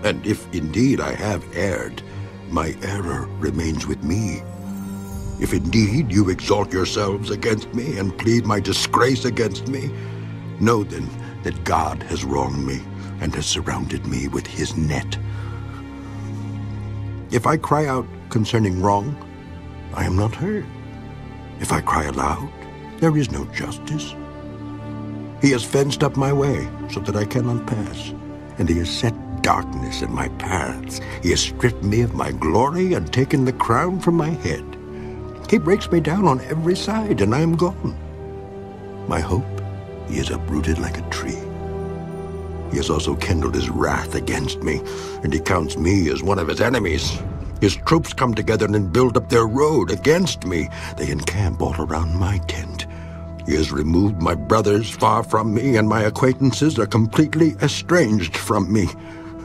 And if indeed I have erred, my error remains with me. If indeed you exalt yourselves against me and plead my disgrace against me, know then that God has wronged me and has surrounded me with his net. If I cry out concerning wrong, I am not heard. If I cry aloud, there is no justice. He has fenced up my way so that I cannot pass, and he has set darkness in my paths. He has stripped me of my glory and taken the crown from my head. He breaks me down on every side, and I am gone. My hope he has uprooted like a tree. He has also kindled his wrath against me, and he counts me as one of his enemies. His troops come together and build up their road against me. They encamp all around my tent. He has removed my brothers far from me, and my acquaintances are completely estranged from me.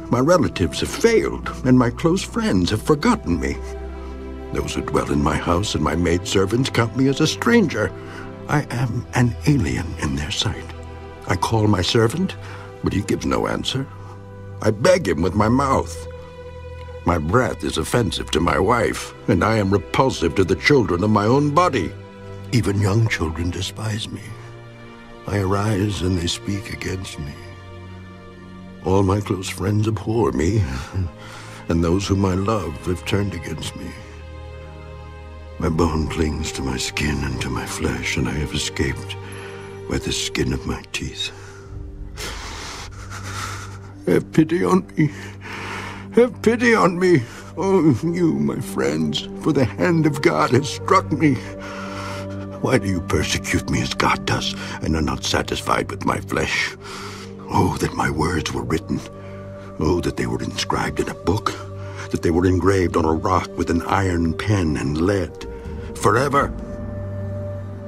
My relatives have failed, and my close friends have forgotten me. Those who dwell in my house and my maidservants count me as a stranger. I am an alien in their sight. I call my servant, but he gives no answer. I beg him with my mouth. My breath is offensive to my wife, and I am repulsive to the children of my own body. Even young children despise me. I arise and they speak against me. All my close friends abhor me, and those whom I love have turned against me. My bone clings to my skin and to my flesh, and I have escaped by the skin of my teeth. Have pity on me. Have pity on me, oh, you, my friends, for the hand of God has struck me. Why do you persecute me as God does, and are not satisfied with my flesh? Oh, that my words were written. Oh, that they were inscribed in a book, that they were engraved on a rock with an iron pen and lead, forever.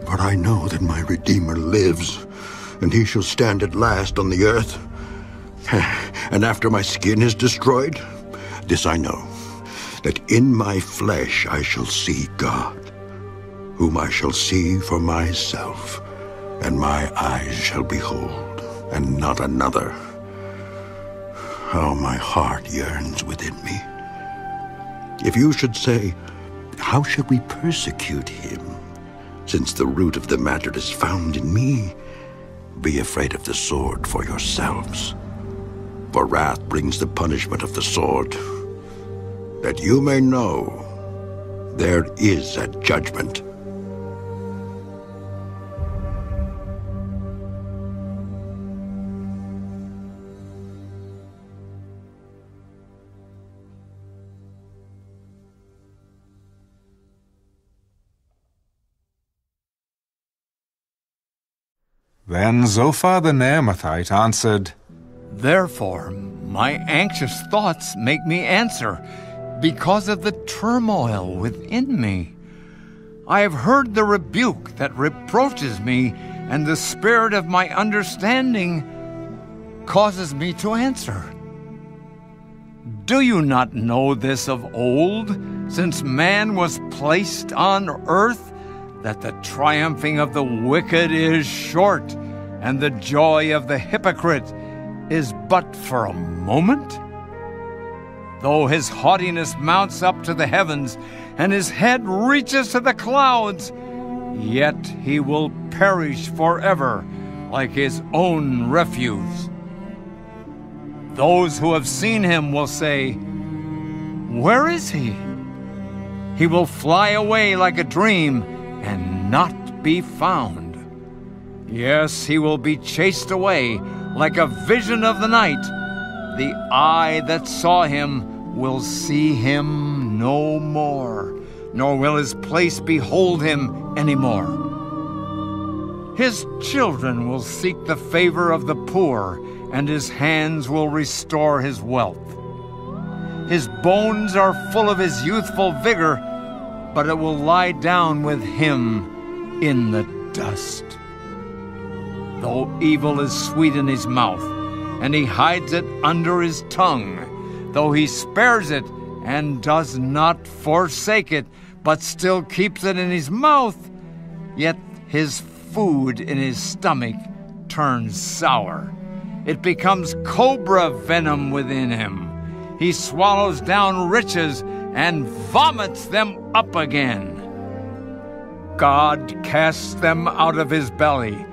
For I know that my Redeemer lives, and he shall stand at last on the earth. And after my skin is destroyed, this I know, that in my flesh I shall see God, whom I shall see for myself, and my eyes shall behold, and not another. How my heart yearns within me. If you should say, how should we persecute him, since the root of the matter is found in me? Be afraid of the sword for yourselves. For wrath brings the punishment of the sword, that you may know there is a judgment. Then Zophar the Naamathite answered, Therefore, my anxious thoughts make me answer, because of the turmoil within me. I have heard the rebuke that reproaches me, and the spirit of my understanding causes me to answer. Do you not know this of old, since man was placed on earth, that the triumphing of the wicked is short, and the joy of the hypocrite is but for a moment? Though his haughtiness mounts up to the heavens, and his head reaches to the clouds, yet he will perish forever like his own refuse. Those who have seen him will say, "Where is he?" He will fly away like a dream and not be found. Yes, he will be chased away like a vision of the night. The eye that saw him will see him no more, nor will his place behold him any more. His children will seek the favor of the poor, and his hands will restore his wealth. His bones are full of his youthful vigor, but it will lie down with him in the dust. Though evil is sweet in his mouth, and he hides it under his tongue, though he spares it and does not forsake it, but still keeps it in his mouth, yet his food in his stomach turns sour. It becomes cobra venom within him. He swallows down riches and vomits them up again. God casts them out of his belly.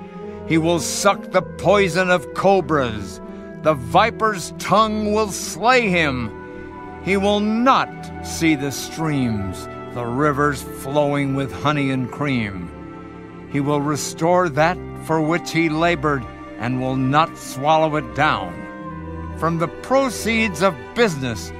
He will suck the poison of cobras. The viper's tongue will slay him. He will not see the streams, the rivers flowing with honey and cream. He will restore that for which he labored and will not swallow it down. From the proceeds of business,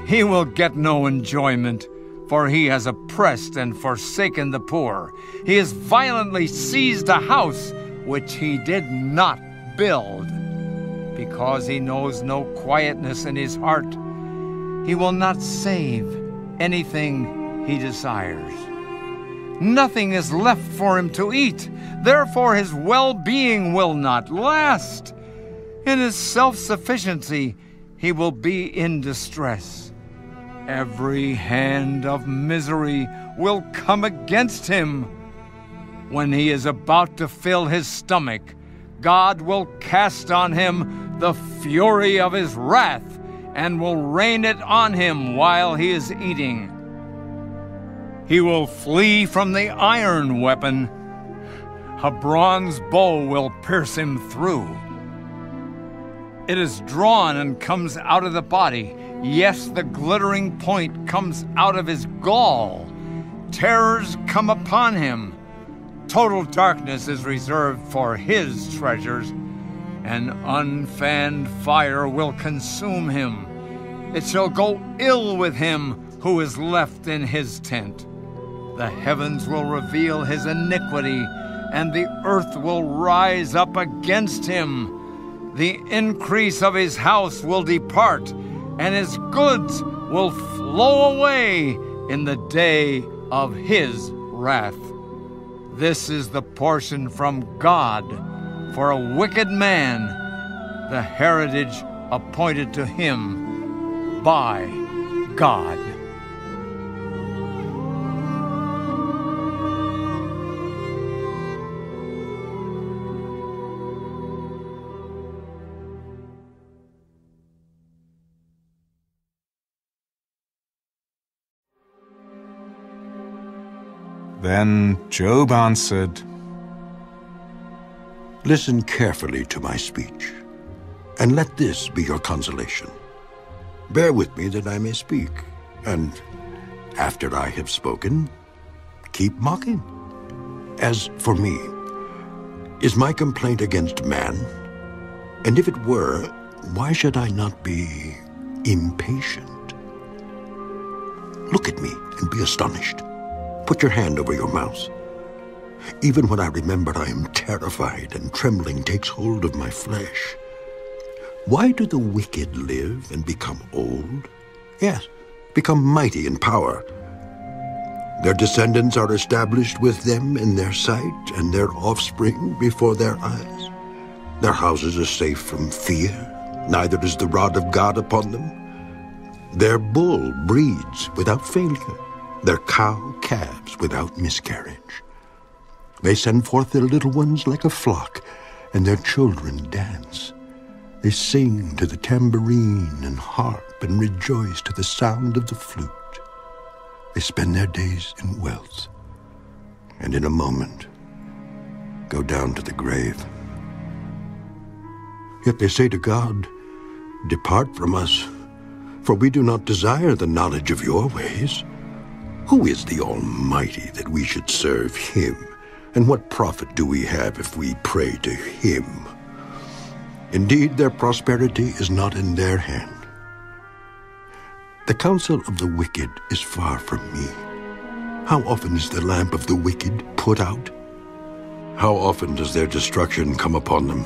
he will get no enjoyment, for he has oppressed and forsaken the poor. He has violently seized a house which he did not build. Because he knows no quietness in his heart, he will not save anything he desires. Nothing is left for him to eat, therefore his well-being will not last. In his self-sufficiency, he will be in distress. Every hand of misery will come against him. When he is about to fill his stomach, God will cast on him the fury of his wrath and will rain it on him while he is eating. He will flee from the iron weapon. A bronze bow will pierce him through. It is drawn and comes out of the body. Yes, the glittering point comes out of his gall. Terrors come upon him. Total darkness is reserved for his treasures. An unfanned fire will consume him. It shall go ill with him who is left in his tent. The heavens will reveal his iniquity, and the earth will rise up against him. The increase of his house will depart, and his goods will flow away in the day of his wrath. This is the portion from God for a wicked man, the heritage appointed to him by God. Then Job answered, Listen carefully to my speech, and let this be your consolation. Bear with me that I may speak, and after I have spoken, keep mocking. As for me, is my complaint against man? And if it were, why should I not be impatient? Look at me and be astonished. Put your hand over your mouth. Even when I remember, I am terrified, and trembling takes hold of my flesh. Why do the wicked live and become old? Yes, become mighty in power. Their descendants are established with them in their sight, and their offspring before their eyes. Their houses are safe from fear, neither is the rod of God upon them. Their bull breeds without failure, their cow calves without miscarriage. They send forth their little ones like a flock, and their children dance. They sing to the tambourine and harp, and rejoice to the sound of the flute. They spend their days in wealth, and in a moment go down to the grave. Yet they say to God, "Depart from us, for we do not desire the knowledge of your ways. Who is the Almighty that we should serve him? And what profit do we have if we pray to him?" Indeed, their prosperity is not in their hand. The counsel of the wicked is far from me. How often is the lamp of the wicked put out? How often does their destruction come upon them?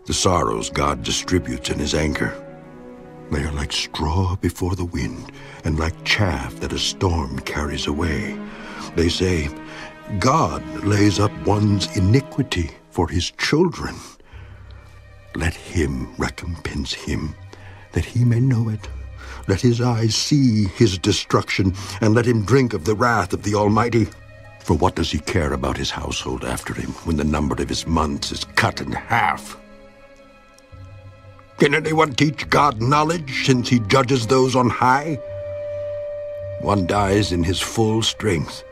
The sorrows God distributes in his anger. They are like straw before the wind, and like chaff that a storm carries away. They say, "God lays up one's iniquity for his children. Let him recompense him, that he may know it. Let his eyes see his destruction, and let him drink of the wrath of the Almighty. For what does he care about his household after him, when the number of his months is cut in half? Can anyone teach God knowledge, since he judges those on high? One dies in his full strength,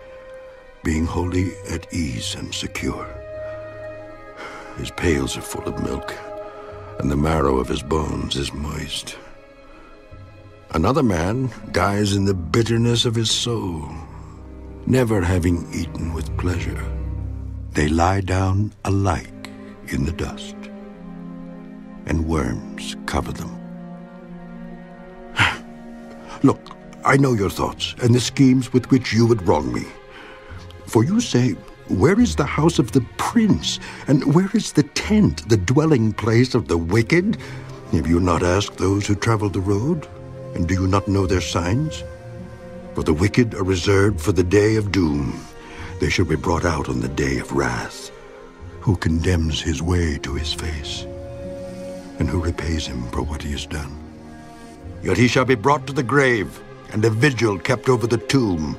being wholly at ease and secure. His pails are full of milk, and the marrow of his bones is moist. Another man dies in the bitterness of his soul, never having eaten with pleasure. They lie down alike in the dust, and worms cover them. Look, I know your thoughts, and the schemes with which you would wrong me. For you say, "Where is the house of the prince? And where is the tent, the dwelling place of the wicked?" Have you not asked those who travel the road? And do you not know their signs? For the wicked are reserved for the day of doom. They shall be brought out on the day of wrath. Who condemns his way to his face? And who repays him for what he has done? Yet he shall be brought to the grave, and a vigil kept over the tomb.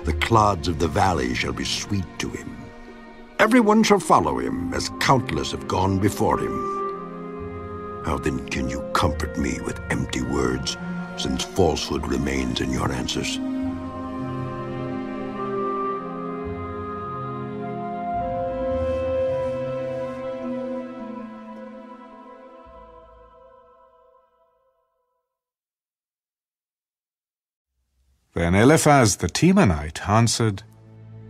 The clods of the valley shall be sweet to him. Everyone shall follow him, as countless have gone before him. How then can you comfort me with empty words, since falsehood remains in your answers? Then Eliphaz the Temanite answered,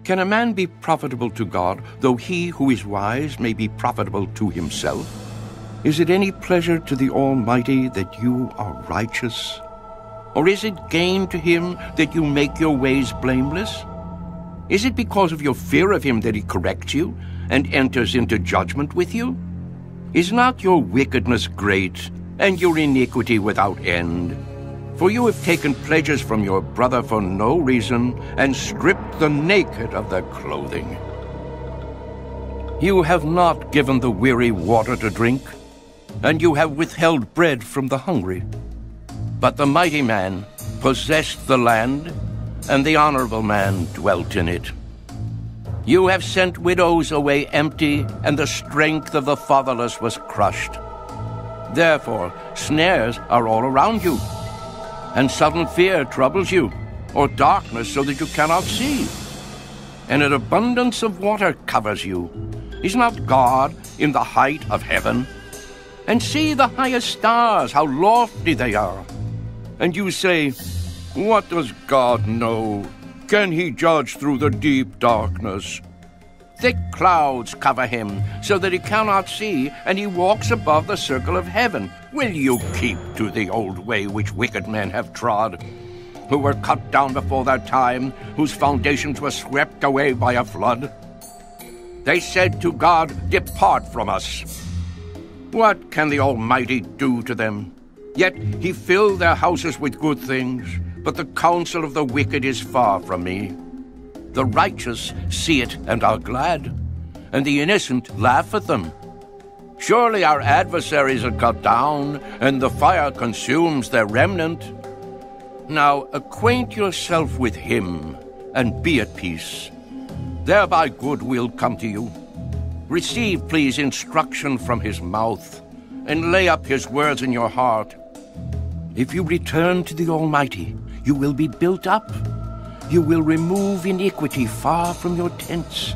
Can a man be profitable to God, though he who is wise may be profitable to himself? Is it any pleasure to the Almighty that you are righteous? Or is it gain to him that you make your ways blameless? Is it because of your fear of him that he corrects you and enters into judgment with you? Is not your wickedness great, and your iniquity without end? For you have taken pledges from your brother for no reason, and stripped the naked of their clothing. You have not given the weary water to drink, and you have withheld bread from the hungry. But the mighty man possessed the land, and the honorable man dwelt in it. You have sent widows away empty, and the strength of the fatherless was crushed. Therefore snares are all around you, and sudden fear troubles you, or darkness so that you cannot see. And an abundance of water covers you. Is not God in the height of heaven? And see the highest stars, how lofty they are. And you say, What does God know? Can he judge through the deep darkness? Thick clouds cover him, so that he cannot see, and he walks above the circle of heaven. Will you keep to the old way which wicked men have trod, who were cut down before their time, whose foundations were swept away by a flood? They said to God, Depart from us. What can the Almighty do to them? Yet he filled their houses with good things, but the counsel of the wicked is far from me. The righteous see it and are glad, and the innocent laugh at them. Surely our adversaries are cut down, and the fire consumes their remnant. Now acquaint yourself with him, and be at peace. Thereby good will come to you. Receive, please, instruction from his mouth, and lay up his words in your heart. If you return to the Almighty, you will be built up. You will remove iniquity far from your tents.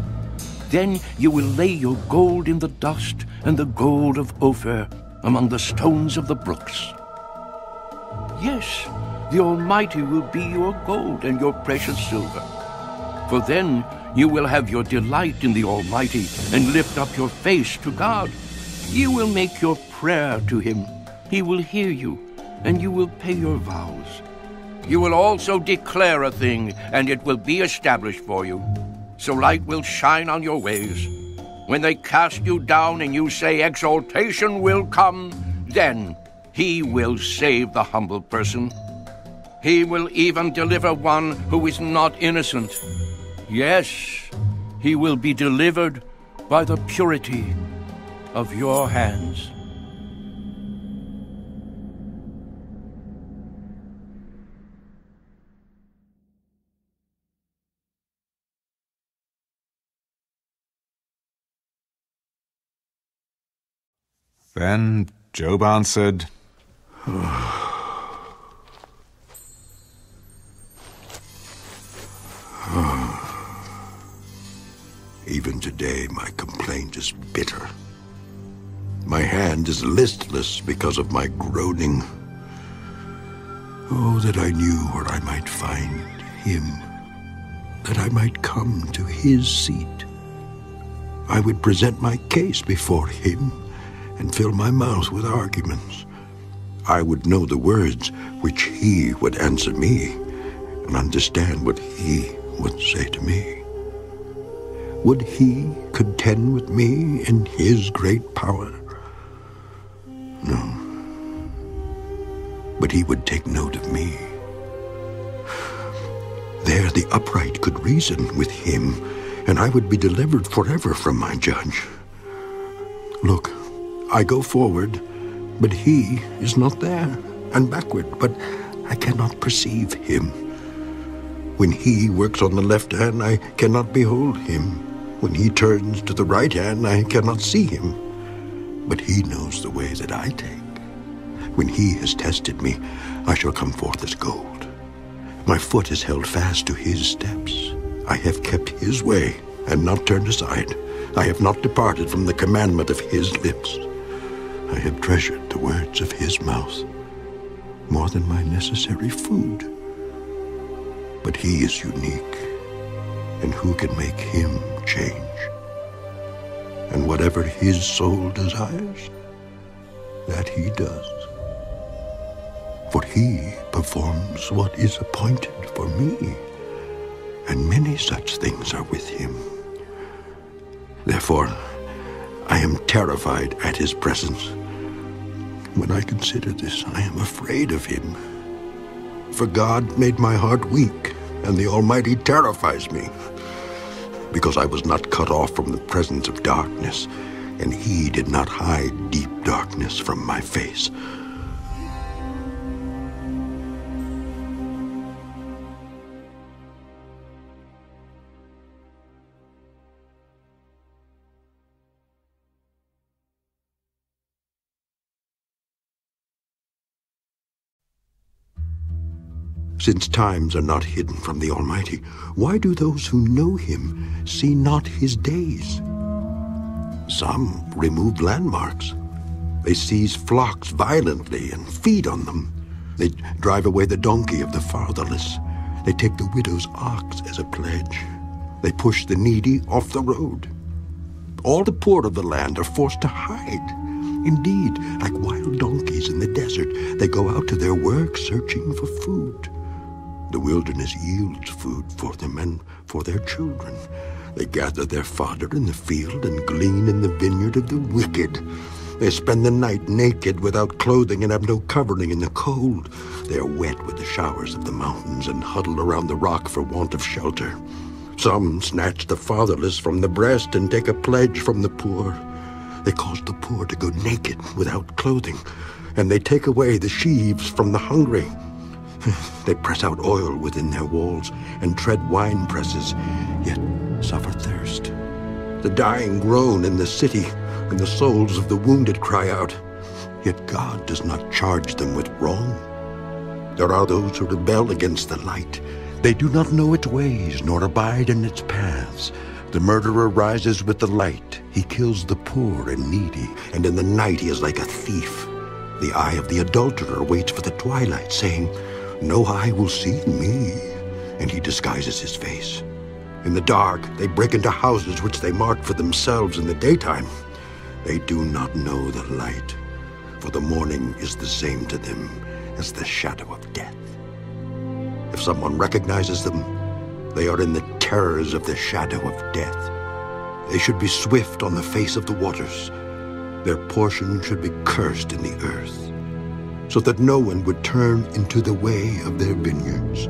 Then you will lay your gold in the dust, and the gold of Ophir among the stones of the brooks. Yes, the Almighty will be your gold and your precious silver. For then you will have your delight in the Almighty, and lift up your face to God. You will make your prayer to him. He will hear you, and you will pay your vows. You will also declare a thing, and it will be established for you. So light will shine on your ways. When they cast you down and you say exaltation will come, then he will save the humble person. He will even deliver one who is not innocent. Yes, he will be delivered by the purity of your hands. Then Job answered, Even today my complaint is bitter. My hand is listless because of my groaning. Oh, that I knew where I might find him, that I might come to his seat. I would present my case before him and fill my mouth with arguments. I would know the words which he would answer me and understand what he would say to me. Would he contend with me in his great power? No. But he would take note of me. There the upright could reason with him, and I would be delivered forever from my judge. Look, I go forward, but he is not there, and backward, but I cannot perceive him. When he works on the left hand, I cannot behold him. When he turns to the right hand, I cannot see him. But he knows the way that I take. When he has tested me, I shall come forth as gold. My foot is held fast to his steps. I have kept his way and not turned aside. I have not departed from the commandment of his lips. I have treasured the words of his mouth more than my necessary food. But he is unique, and who can make him change? And whatever his soul desires, that he does. For he performs what is appointed for me, and many such things are with him. Therefore, I am terrified at his presence. When I consider this, I am afraid of him. For God made my heart weak, and the Almighty terrifies me. Because I was not cut off from the presence of darkness, and he did not hide deep darkness from my face. Since times are not hidden from the Almighty, why do those who know him see not his days? Some remove landmarks. They seize flocks violently and feed on them. They drive away the donkey of the fatherless. They take the widow's ox as a pledge. They push the needy off the road. All the poor of the land are forced to hide. Indeed, like wild donkeys in the desert, they go out to their work searching for food. The wilderness yields food for them and for their children. They gather their fodder in the field and glean in the vineyard of the wicked. They spend the night naked without clothing and have no covering in the cold. They are wet with the showers of the mountains and huddle around the rock for want of shelter. Some snatch the fatherless from the breast and take a pledge from the poor. They cause the poor to go naked without clothing, and they take away the sheaves from the hungry. They press out oil within their walls and tread wine presses, yet suffer thirst. The dying groan in the city, and the souls of the wounded cry out, yet God does not charge them with wrong. There are those who rebel against the light. They do not know its ways, nor abide in its paths. The murderer rises with the light. He kills the poor and needy, and in the night he is like a thief. The eye of the adulterer waits for the twilight, saying, no eye will see me, and he disguises his face. In the dark, they break into houses which they mark for themselves in the daytime. They do not know the light, for the morning is the same to them as the shadow of death. If someone recognizes them, they are in the terrors of the shadow of death. They should be swift on the face of the waters. Their portion should be cursed in the earth, so that no one would turn into the way of their vineyards.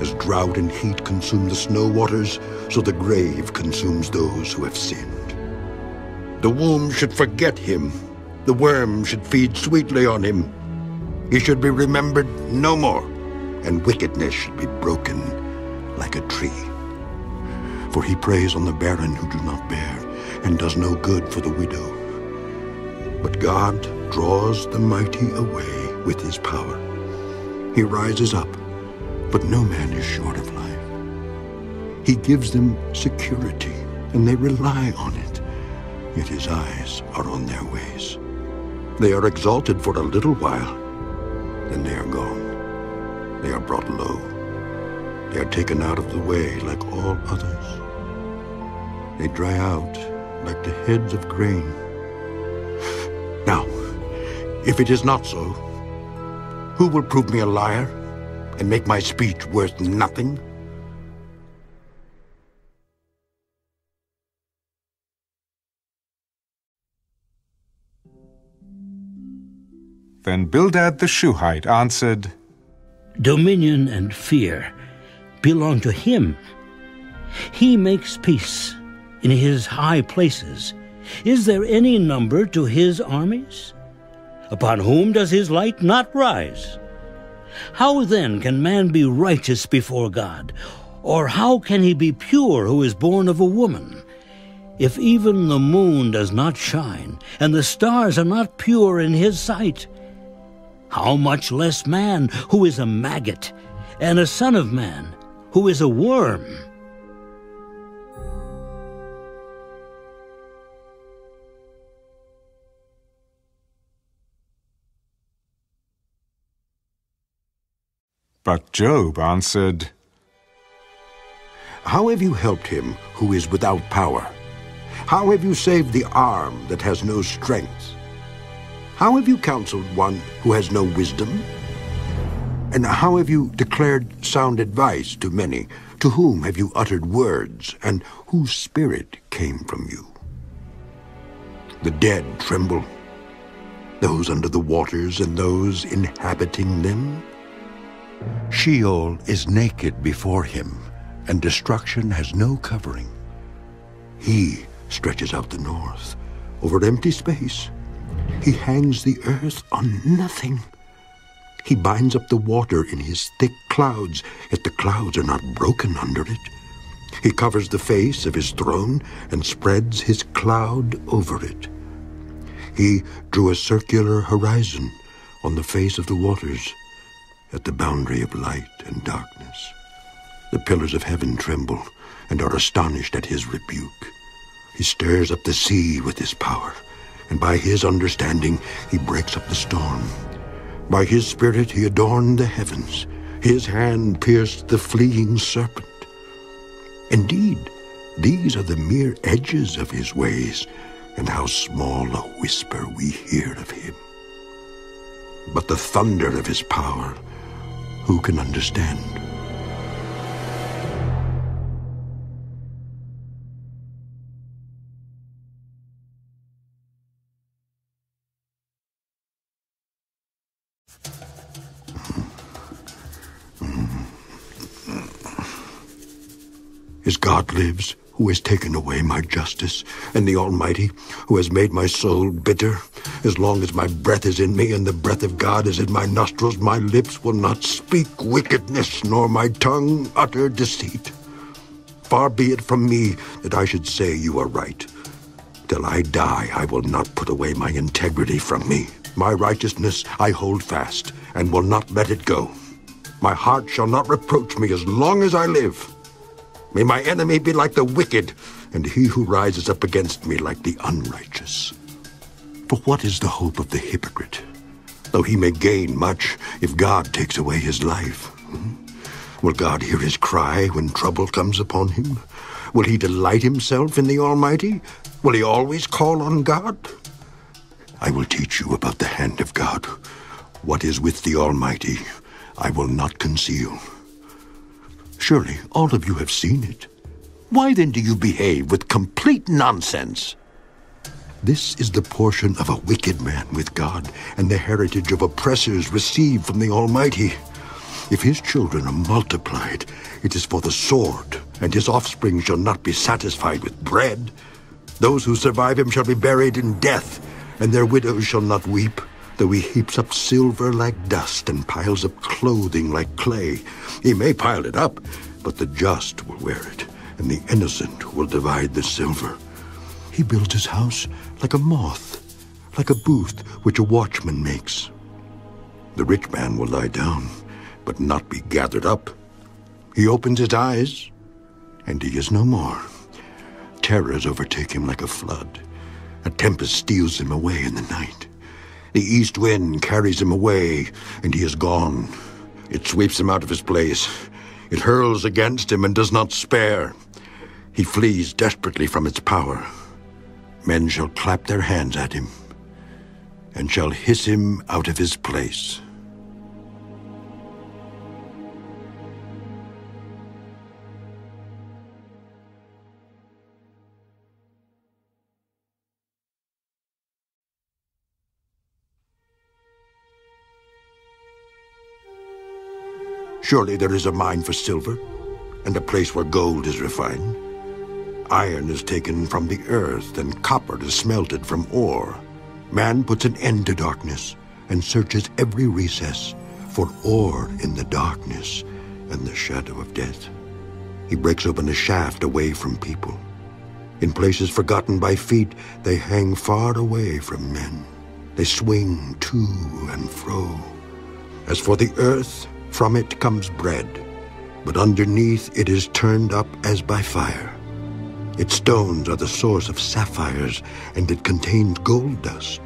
As drought and heat consume the snow waters, so the grave consumes those who have sinned. The womb should forget him. The worm should feed sweetly on him. He should be remembered no more, and wickedness should be broken like a tree. For he preys on the barren who do not bear, and does no good for the widow. But God draws the mighty away with his power. He rises up, but no man is short of life. He gives them security, and they rely on it. Yet his eyes are on their ways. They are exalted for a little while, then they are gone. They are brought low. They are taken out of the way like all others. They dry out like the heads of grain. Now, if it is not so, who will prove me a liar and make my speech worth nothing? Then Bildad the Shuhite answered, Dominion and fear belong to him. He makes peace in his high places. Is there any number to his armies? Upon whom does his light not rise? How then can man be righteous before God? Or how can he be pure who is born of a woman? If even the moon does not shine, and the stars are not pure in his sight, how much less man who is a maggot, and a son of man who is a worm? But Job answered, How have you helped him who is without power? How have you saved the arm that has no strength? How have you counseled one who has no wisdom? And how have you declared sound advice to many? To whom have you uttered words, and whose spirit came from you? The dead tremble, those under the waters and those inhabiting them. Sheol is naked before him, and destruction has no covering. He stretches out the north over empty space. He hangs the earth on nothing. He binds up the water in his thick clouds, yet the clouds are not broken under it. He covers the face of his throne and spreads his cloud over it. He drew a circular horizon on the face of the waters, at the boundary of light and darkness. The pillars of heaven tremble and are astonished at his rebuke. He stirs up the sea with his power, and by his understanding he breaks up the storm. By his spirit he adorned the heavens. His hand pierced the fleeing serpent. Indeed, these are the mere edges of his ways, and how small a whisper we hear of him. But the thunder of his power, who can understand? As God lives, who has taken away my justice, and the Almighty, who has made my soul bitter, as long as my breath is in me and the breath of God is in my nostrils, my lips will not speak wickedness, nor my tongue utter deceit. Far be it from me that I should say you are right. Till I die, I will not put away my integrity from me. My righteousness I hold fast, and will not let it go. My heart shall not reproach me as long as I live. May my enemy be like the wicked, and he who rises up against me like the unrighteous. For what is the hope of the hypocrite? Though he may gain much, if God takes away his life. Will God hear his cry when trouble comes upon him? Will he delight himself in the Almighty? Will he always call on God? I will teach you about the hand of God. What is with the Almighty, I will not conceal. Surely all of you have seen it. Why then do you behave with complete nonsense? This is the portion of a wicked man with God, and the heritage of oppressors received from the Almighty. If his children are multiplied, it is for the sword, and his offspring shall not be satisfied with bread. Those who survive him shall be buried in death, and their widows shall not weep. Though he heaps up silver like dust and piles up clothing like clay, he may pile it up, but the just will wear it, and the innocent will divide the silver. He builds his house like a moth, like a booth which a watchman makes. The rich man will lie down, but not be gathered up. He opens his eyes, and he is no more. Terrors overtake him like a flood. A tempest steals him away in the night. The east wind carries him away, and he is gone. It sweeps him out of his place. It hurls against him and does not spare. He flees desperately from its power. Men shall clap their hands at him, and shall hiss him out of his place. Surely there is a mine for silver, and a place where gold is refined. Iron is taken from the earth, and copper is smelted from ore. Man puts an end to darkness, and searches every recess for ore in the darkness and the shadow of death. He breaks open a shaft away from people. In places forgotten by feet, they hang far away from men. They swing to and fro. As for the earth, from it comes bread, but underneath it is turned up as by fire. Its stones are the source of sapphires, and it contains gold dust.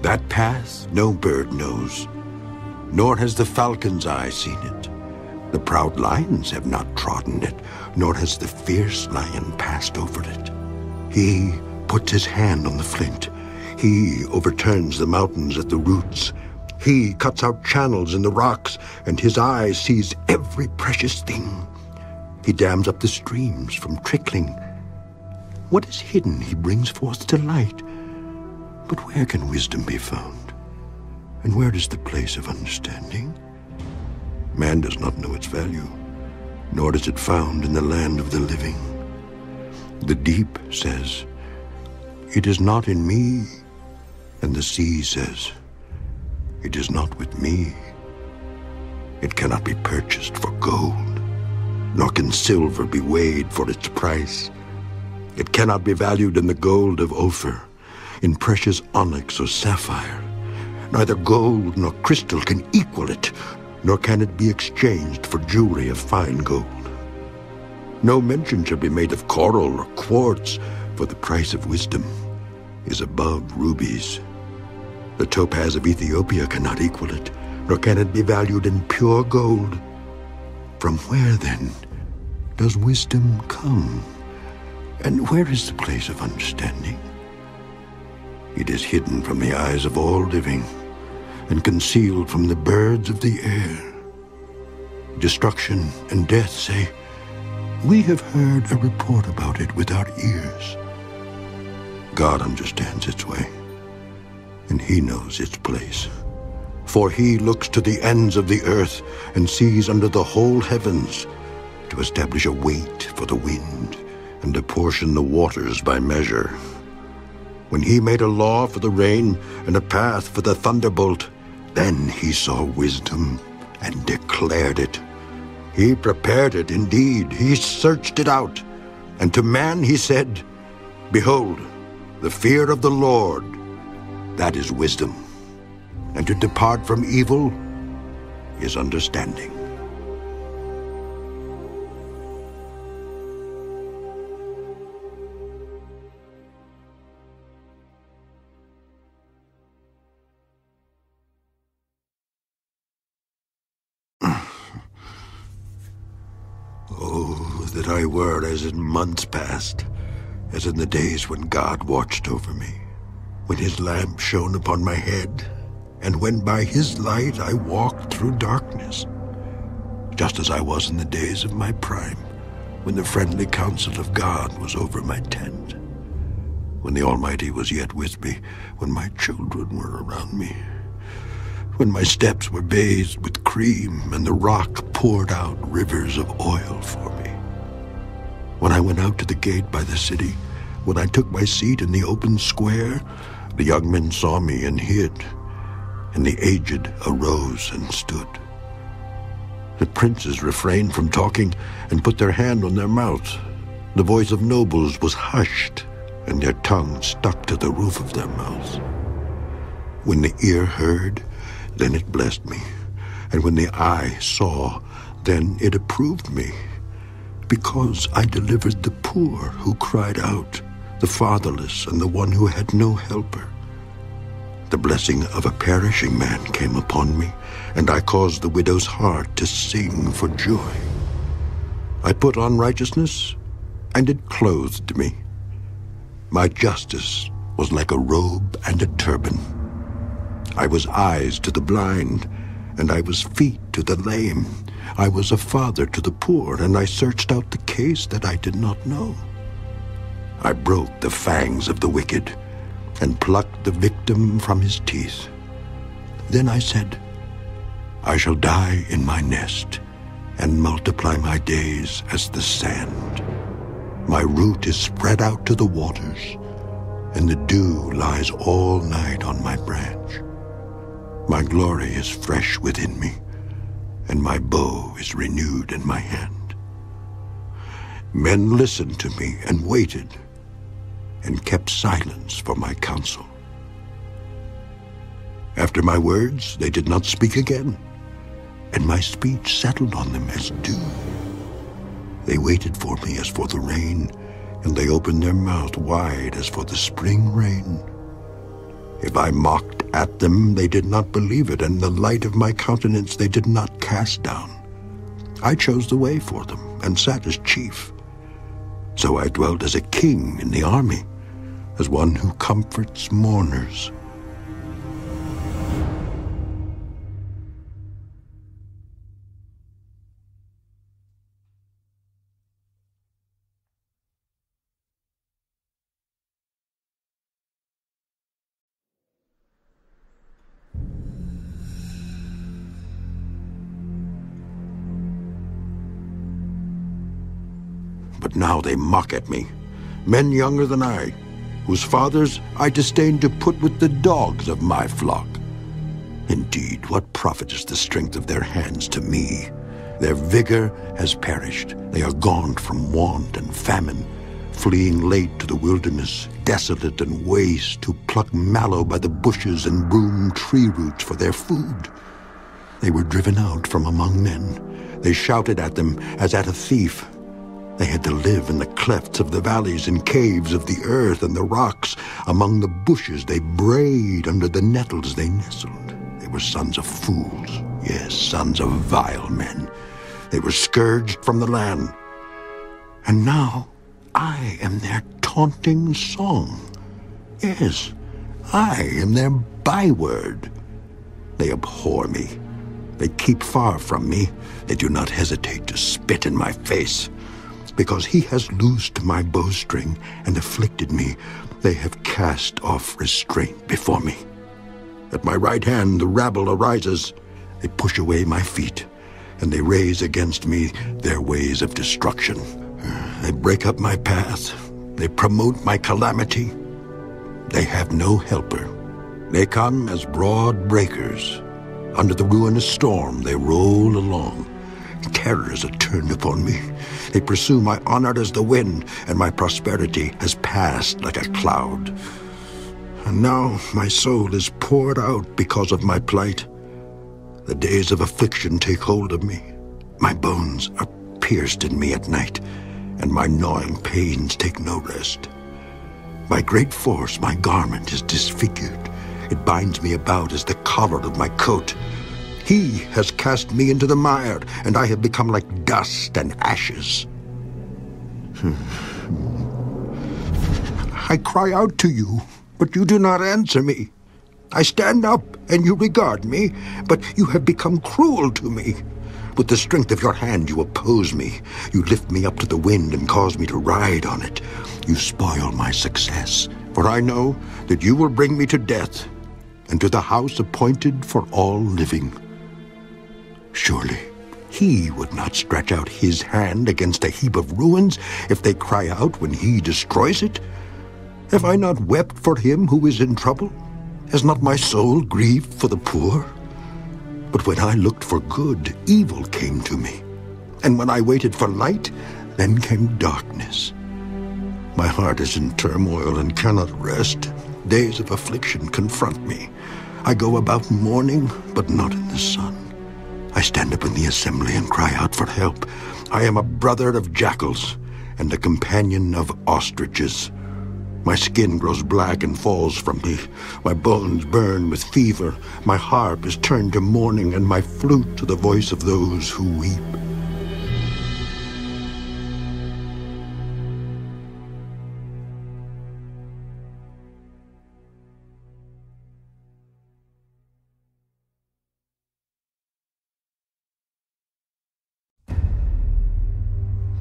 That path no bird knows, nor has the falcon's eye seen it. The proud lions have not trodden it, nor has the fierce lion passed over it. He puts his hand on the flint. He overturns the mountains at the roots. He cuts out channels in the rocks, and his eye sees every precious thing. He dams up the streams from trickling. What is hidden he brings forth to light. But where can wisdom be found? And where is the place of understanding? Man does not know its value, nor is it found in the land of the living. The deep says, "It is not in me," and the sea says, "It is not with me." It cannot be purchased for gold, nor can silver be weighed for its price. It cannot be valued in the gold of Ophir, in precious onyx or sapphire. Neither gold nor crystal can equal it, nor can it be exchanged for jewelry of fine gold. No mention shall be made of coral or quartz, for the price of wisdom is above rubies. The topaz of Ethiopia cannot equal it, nor can it be valued in pure gold. From where, then, does wisdom come? And where is the place of understanding? It is hidden from the eyes of all living, and concealed from the birds of the air. Destruction and death say, "We have heard a report about it with our ears." God understands its way, and he knows its place. For he looks to the ends of the earth and sees under the whole heavens, to establish a weight for the wind and apportion the waters by measure. When he made a law for the rain and a path for the thunderbolt, then he saw wisdom and declared it. He prepared it indeed, he searched it out. And to man he said, Behold, the fear of the Lord, that is wisdom. And to depart from evil is understanding. Oh, that I were as in months past, as in the days when God watched over me, when his lamp shone upon my head, and when by his light I walked through darkness, just as I was in the days of my prime, when the friendly counsel of God was over my tent, when the Almighty was yet with me, when my children were around me, when my steps were bathed with cream and the rock poured out rivers of oil for me. When I went out to the gate by the city, when I took my seat in the open square, the young men saw me and hid, and the aged arose and stood. The princes refrained from talking and put their hand on their mouths. The voice of nobles was hushed, and their tongue stuck to the roof of their mouths. When the ear heard, then it blessed me, and when the eye saw, then it approved me, because I delivered the poor who cried out, the fatherless and the one who had no helper. The blessing of a perishing man came upon me, and I caused the widow's heart to sing for joy. I put on righteousness, and it clothed me. My justice was like a robe and a turban. I was eyes to the blind, and I was feet to the lame. I was a father to the poor, and I searched out the case that I did not know. I broke the fangs of the wicked, and plucked the victim from his teeth. Then I said, I shall die in my nest, and multiply my days as the sand. My root is spread out to the waters, and the dew lies all night on my branch. My glory is fresh within me, and my bow is renewed in my hand. Men listened to me and waited, and kept silence for my counsel. After my words, they did not speak again, and my speech settled on them as dew. They waited for me as for the rain, and they opened their mouth wide as for the spring rain. If I mocked at them, they did not believe it, and the light of my countenance they did not cast down. I chose the way for them, and sat as chief. So I dwelt as a king in the army, as one who comforts mourners. But now they mock at me, men younger than I, whose fathers I disdain to put with the dogs of my flock. Indeed, what profit is the strength of their hands to me? Their vigor has perished. They are gone from want and famine, fleeing late to the wilderness, desolate and waste, to pluck mallow by the bushes and broom tree roots for their food. They were driven out from among men. They shouted at them as at a thief. They had to live in the clefts of the valleys, in caves of the earth and the rocks. Among the bushes they brayed, under the nettles they nestled. They were sons of fools, yes, sons of vile men. They were scourged from the land. And now I am their taunting song. Yes, I am their byword. They abhor me. They keep far from me. They do not hesitate to spit in my face. Because he has loosed my bowstring and afflicted me, they have cast off restraint before me. At my right hand the rabble arises. They push away my feet, and they raise against me their ways of destruction. They break up my path. They promote my calamity. They have no helper. They come as broad breakers. Under the ruinous storm they roll along. Terrors are turned upon me. They pursue my honor as the wind, and my prosperity has passed like a cloud. And now my soul is poured out because of my plight. The days of affliction take hold of me. My bones are pierced in me at night, and my gnawing pains take no rest. By great force my garment is disfigured. It binds me about as the collar of my coat. He has cast me into the mire, and I have become like dust and ashes. I cry out to you, but you do not answer me. I stand up, and you regard me, but you have become cruel to me. With the strength of your hand you oppose me. You lift me up to the wind and cause me to ride on it. You spoil my success, for I know that you will bring me to death, and to the house appointed for all living. Surely he would not stretch out his hand against a heap of ruins if they cry out when he destroys it. Have I not wept for him who is in trouble? Has not my soul grieved for the poor? But when I looked for good, evil came to me. And when I waited for light, then came darkness. My heart is in turmoil and cannot rest. Days of affliction confront me. I go about mourning, but not in the sun. I stand up in the assembly and cry out for help. I am a brother of jackals and a companion of ostriches. My skin grows black and falls from me. My bones burn with fever. My harp is turned to mourning, and my flute to the voice of those who weep.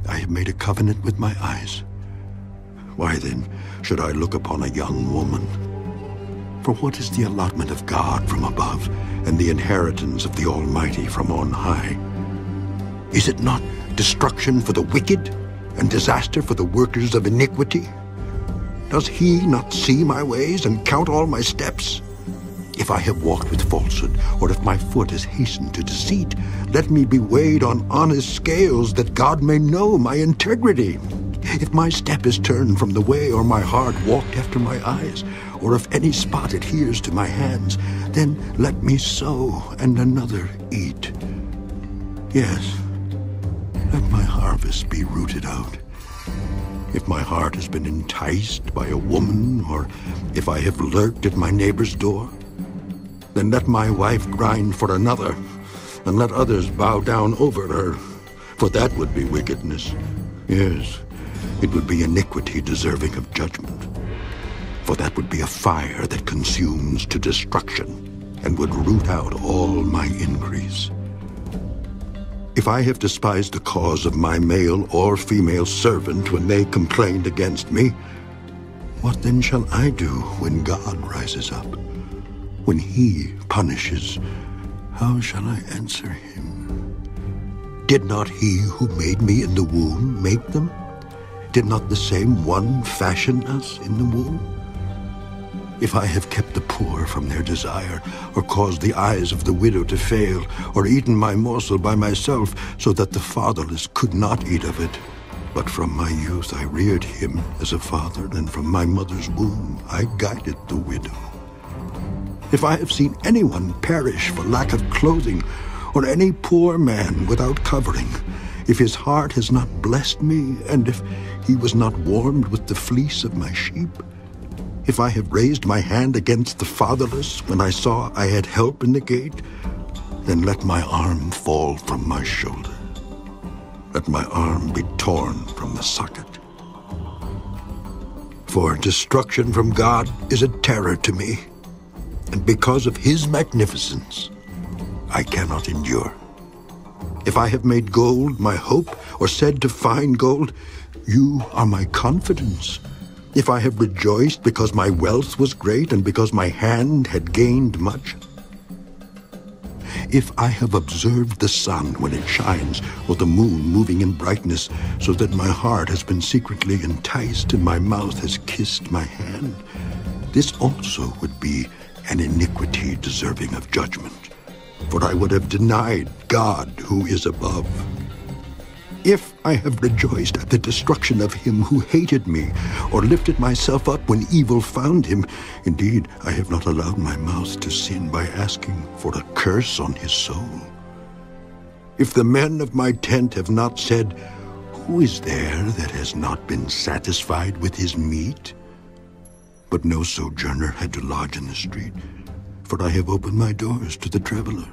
I have made a covenant with my eyes. Why then should I look upon a young woman? For what is the allotment of God from above, and the inheritance of the Almighty from on high? Is it not destruction for the wicked, and disaster for the workers of iniquity? Does he not see my ways and count all my steps? If I have walked with falsehood, or if my foot has hastened to deceit, let me be weighed on honest scales, that God may know my integrity. If my step is turned from the way, or my heart walked after my eyes, or if any spot adheres to my hands, then let me sow and another eat. Yes, let my harvest be rooted out. If my heart has been enticed by a woman, or if I have lurked at my neighbor's door, then let my wife grind for another, and let others bow down over her, for that would be wickedness. Yes, it would be iniquity deserving of judgment, for that would be a fire that consumes to destruction, and would root out all my increase. If I have despised the cause of my male or female servant when they complained against me, what then shall I do when God rises up? When he punishes, how shall I answer him? Did not he who made me in the womb make them? Did not the same one fashion us in the womb? If I have kept the poor from their desire, or caused the eyes of the widow to fail, or eaten my morsel by myself, so that the fatherless could not eat of it, but from my youth I reared him as a father, and from my mother's womb I guided the widow. If I have seen anyone perish for lack of clothing, or any poor man without covering, if his heart has not blessed me, and if he was not warmed with the fleece of my sheep, if I have raised my hand against the fatherless when I saw I had help in the gate, then let my arm fall from my shoulder. Let my arm be torn from the socket. For destruction from God is a terror to me, and because of his magnificence, I cannot endure. If I have made gold my hope, or said to find gold, you are my confidence, If I have rejoiced because my wealth was great and because my hand had gained much? If I have observed the sun when it shines, or the moon moving in brightness, so that my heart has been secretly enticed and my mouth has kissed my hand, this also would be an iniquity deserving of judgment, for I would have denied God who is above. If I have rejoiced at the destruction of him who hated me, or lifted myself up when evil found him, indeed, I have not allowed my mouth to sin by asking for a curse on his soul. If the men of my tent have not said, "Who is there that has not been satisfied with his meat?" But no sojourner had to lodge in the street, for I have opened my doors to the traveler.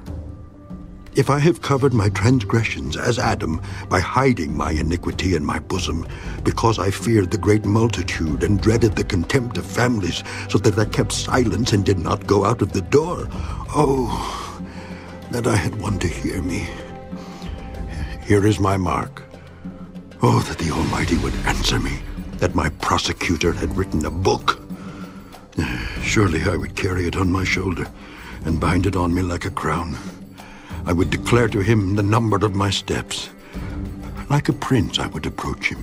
If I have covered my transgressions as Adam by hiding my iniquity in my bosom, because I feared the great multitude and dreaded the contempt of families, so that I kept silence and did not go out of the door, oh, that I had one to hear me. Here is my mark. Oh, that the Almighty would answer me, that my prosecutor had written a book. Surely I would carry it on my shoulder and bind it on me like a crown. I would declare to him the number of my steps. Like a prince I would approach him.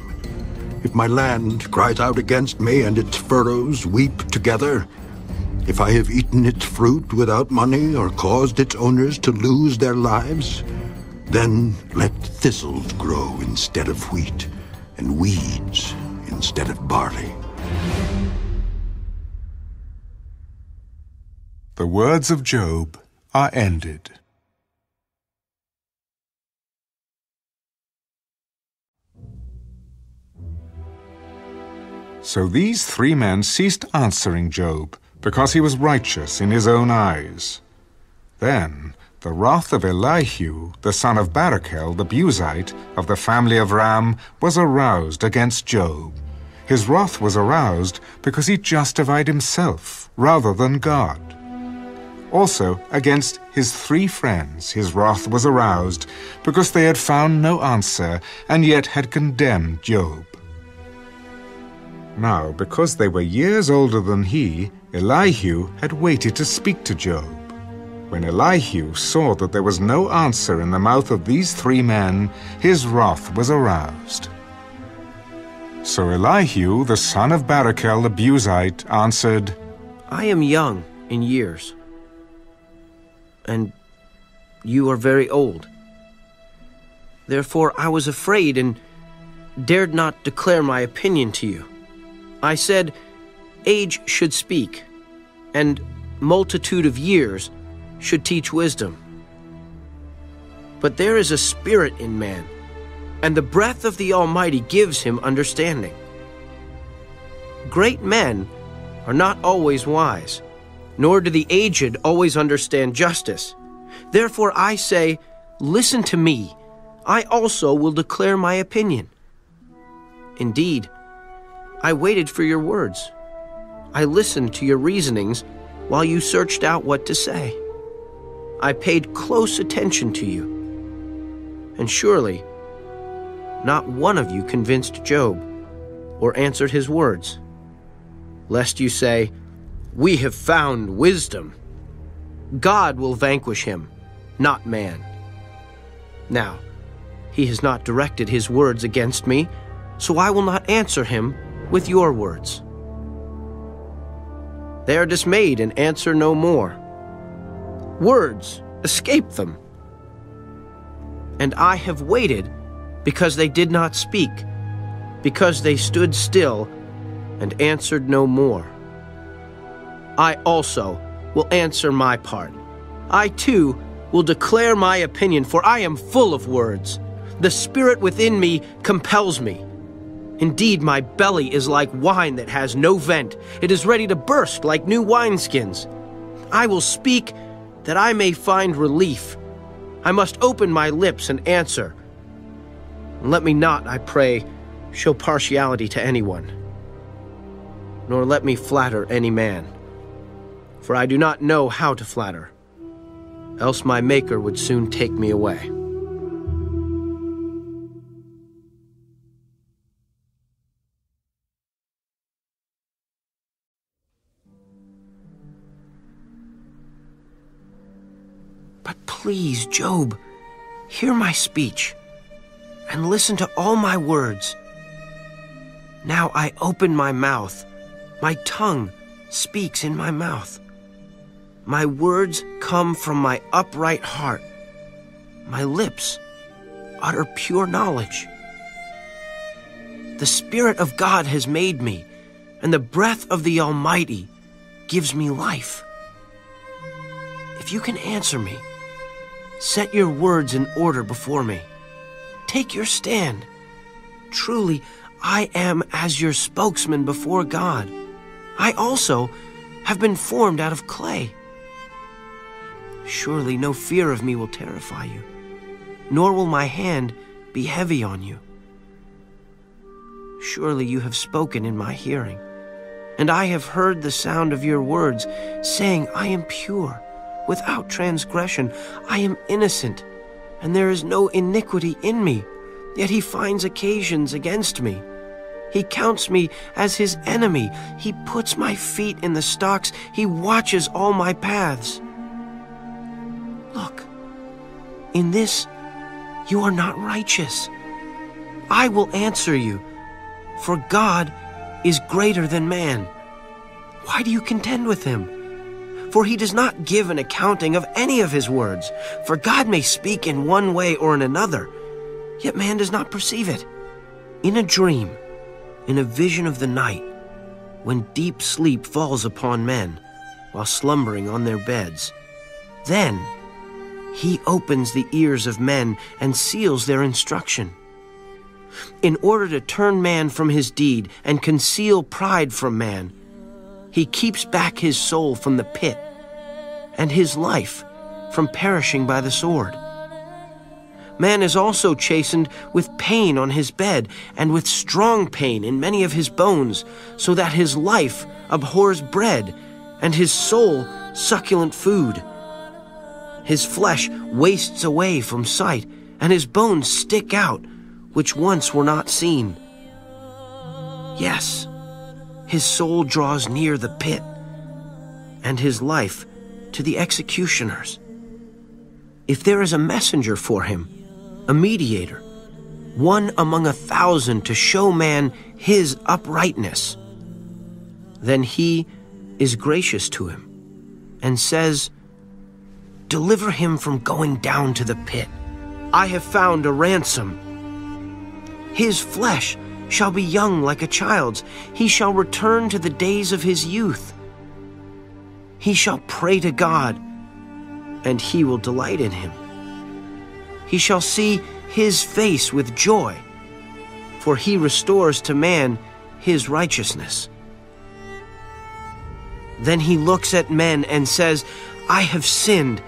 If my land cries out against me and its furrows weep together, if I have eaten its fruit without money or caused its owners to lose their lives, then let thistles grow instead of wheat and weeds instead of barley. The words of Job are ended. So these three men ceased answering Job, because he was righteous in his own eyes. Then the wrath of Elihu, the son of Barachel, the Buzite, of the family of Ram, was aroused against Job. His wrath was aroused because he justified himself rather than God. Also, against his three friends his wrath was aroused because they had found no answer and yet had condemned Job. Now, because they were years older than he, Elihu had waited to speak to Job. When Elihu saw that there was no answer in the mouth of these three men, his wrath was aroused. So Elihu, the son of Barachel the Buzite, answered, I am young in years, and you are very old. Therefore I was afraid and dared not declare my opinion to you. I said, age should speak, and multitude of years should teach wisdom. But there is a spirit in man, and the breath of the Almighty gives him understanding. Great men are not always wise, nor do the aged always understand justice. Therefore I say, listen to me. I also will declare my opinion. Indeed, I waited for your words. I listened to your reasonings while you searched out what to say. I paid close attention to you. And surely, not one of you convinced Job or answered his words, lest you say, we have found wisdom. God will vanquish him, not man. Now, he has not directed his words against me, so I will not answer him with your words. They are dismayed and answer no more. Words escape them. And I have waited because they did not speak, because they stood still and answered no more. I also will answer my part. I too will declare my opinion, for I am full of words. The spirit within me compels me. Indeed, my belly is like wine that has no vent. It is ready to burst like new wineskins. I will speak that I may find relief. I must open my lips and answer. And let me not, I pray, show partiality to anyone, nor let me flatter any man. For I do not know how to flatter, else my Maker would soon take me away. But please, Job, hear my speech and listen to all my words. Now I open my mouth. My tongue speaks in my mouth. My words come from my upright heart. My lips utter pure knowledge. The Spirit of God has made me, and the breath of the Almighty gives me life. If you can answer me, set your words in order before me. Take your stand. Truly, I am as your spokesman before God. I also have been formed out of clay. Surely no fear of me will terrify you, nor will my hand be heavy on you. Surely you have spoken in my hearing, and I have heard the sound of your words, saying, I am pure, without transgression. I am innocent, and there is no iniquity in me. Yet he finds occasions against me. He counts me as his enemy. He puts my feet in the stocks. He watches all my paths. Look, in this you are not righteous. I will answer you, for God is greater than man. Why do you contend with him? For he does not give an accounting of any of his words. For God may speak in one way or in another, yet man does not perceive it. In a dream, in a vision of the night, when deep sleep falls upon men while slumbering on their beds, then he opens the ears of men and seals their instruction. In order to turn man from his deed and conceal pride from man, he keeps back his soul from the pit and his life from perishing by the sword. Man is also chastened with pain on his bed and with strong pain in many of his bones, so that his life abhors bread and his soul succulent food. His flesh wastes away from sight, and his bones stick out, which once were not seen. Yes, his soul draws near the pit, and his life to the executioners. If there is a messenger for him, a mediator, one among 1,000 to show man his uprightness, then he is gracious to him and says, deliver him from going down to the pit. I have found a ransom. His flesh shall be young like a child's. He shall return to the days of his youth. He shall pray to God, and he will delight in him. He shall see his face with joy, for he restores to man his righteousness. Then he looks at men and says, I have sinned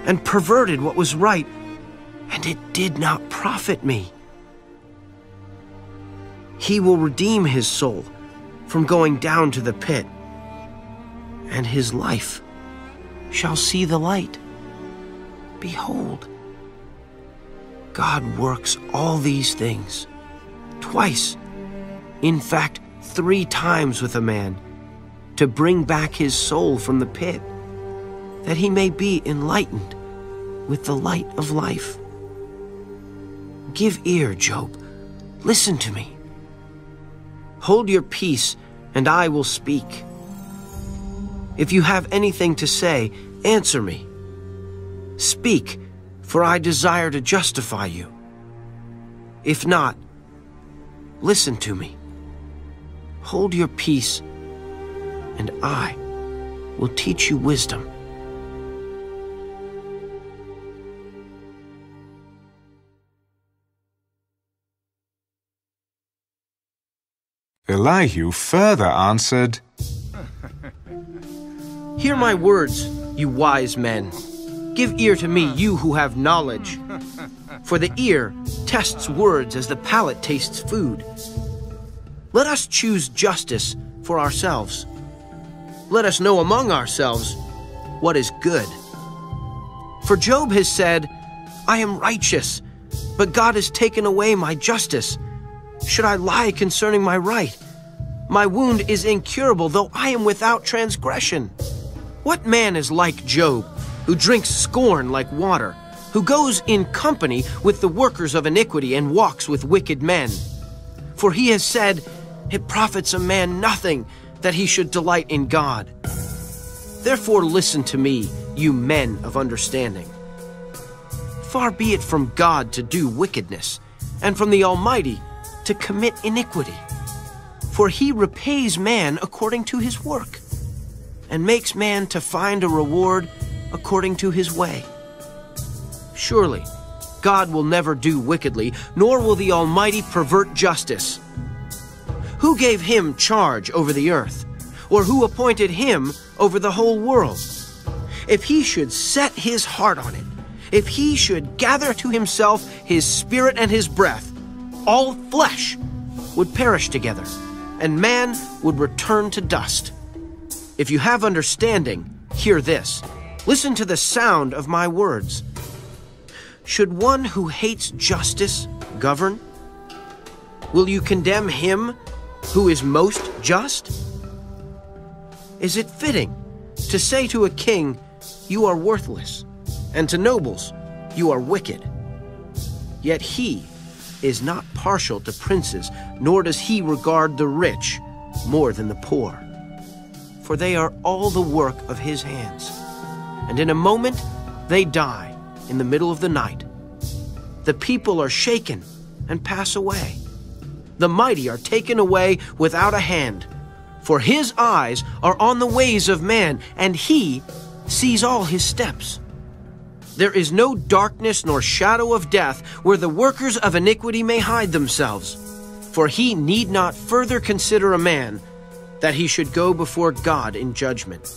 and perverted what was right, and it did not profit me. He will redeem his soul from going down to the pit, and his life shall see the light. Behold, God works all these things, twice, in fact 3 times with a man, to bring back his soul from the pit, that he may be enlightened with the light of life. Give ear, Job. Listen to me. Hold your peace, and I will speak. If you have anything to say, answer me. Speak, for I desire to justify you. If not, listen to me. Hold your peace, and I will teach you wisdom. Elihu further answered, Hear my words, you wise men. Give ear to me, you who have knowledge. For the ear tests words as the palate tastes food. Let us choose justice for ourselves. Let us know among ourselves what is good. For Job has said, I am righteous, but God has taken away my justice. Should I lie concerning my right? My wound is incurable, though I am without transgression. What man is like Job, who drinks scorn like water, who goes in company with the workers of iniquity and walks with wicked men. For he has said, it profits a man nothing that he should delight in God. Therefore listen to me, you men of understanding. Far be it from God to do wickedness, and from the Almighty to commit iniquity. For he repays man according to his work, and makes man to find a reward according to his way. Surely God will never do wickedly, nor will the Almighty pervert justice. Who gave him charge over the earth? Or who appointed him over the whole world? If he should set his heart on it, if he should gather to himself his spirit and his breath, all flesh would perish together, and man would return to dust. If you have understanding, hear this. Listen to the sound of my words. Should one who hates justice govern? Will you condemn him who is most just? Is it fitting to say to a king, you are worthless, and to nobles, you are wicked? Yet he is not partial to princes, nor does he regard the rich more than the poor. For they are all the work of his hands, and in a moment they die in the middle of the night. The people are shaken and pass away. The mighty are taken away without a hand. For his eyes are on the ways of man, and he sees all his steps. There is no darkness nor shadow of death where the workers of iniquity may hide themselves. For he need not further consider a man that he should go before God in judgment.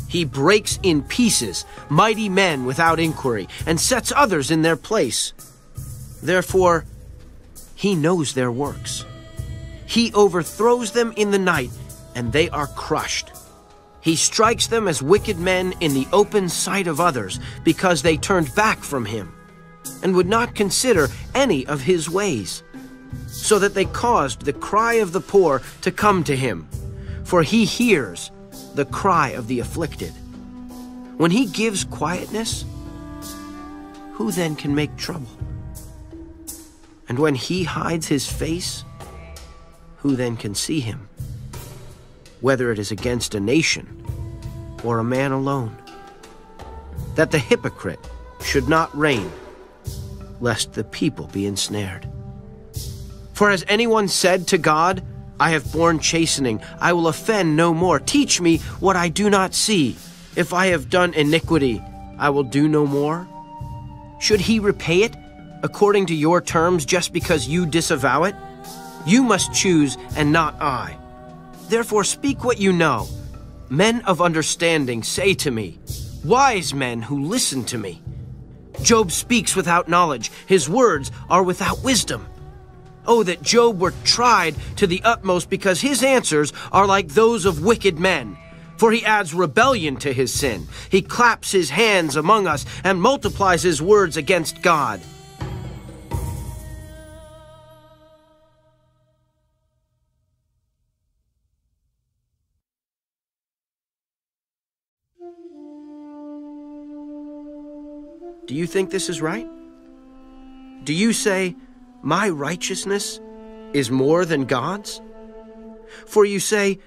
He breaks in pieces mighty men without inquiry, and sets others in their place. Therefore, he knows their works. He overthrows them in the night, and they are crushed. He strikes them as wicked men in the open sight of others, because they turned back from him, and would not consider any of his ways, so that they caused the cry of the poor to come to him, for he hears the cry of the afflicted. When he gives quietness, who then can make trouble? And when he hides his face, who then can see him? Whether it is against a nation or a man alone. That the hypocrite should not reign, lest the people be ensnared. For has anyone said to God, I have borne chastening, I will offend no more. Teach me what I do not see. If I have done iniquity, I will do no more. Should he repay it according to your terms just because you disavow it? You must choose and not I. Therefore speak what you know. Men of understanding say to me, wise men who listen to me. Job speaks without knowledge. His words are without wisdom. Oh, that Job were tried to the utmost, because his answers are like those of wicked men. For he adds rebellion to his sin. He claps his hands among us and multiplies his words against God. Do you think this is right? Do you say, my righteousness is more than God's? For you say,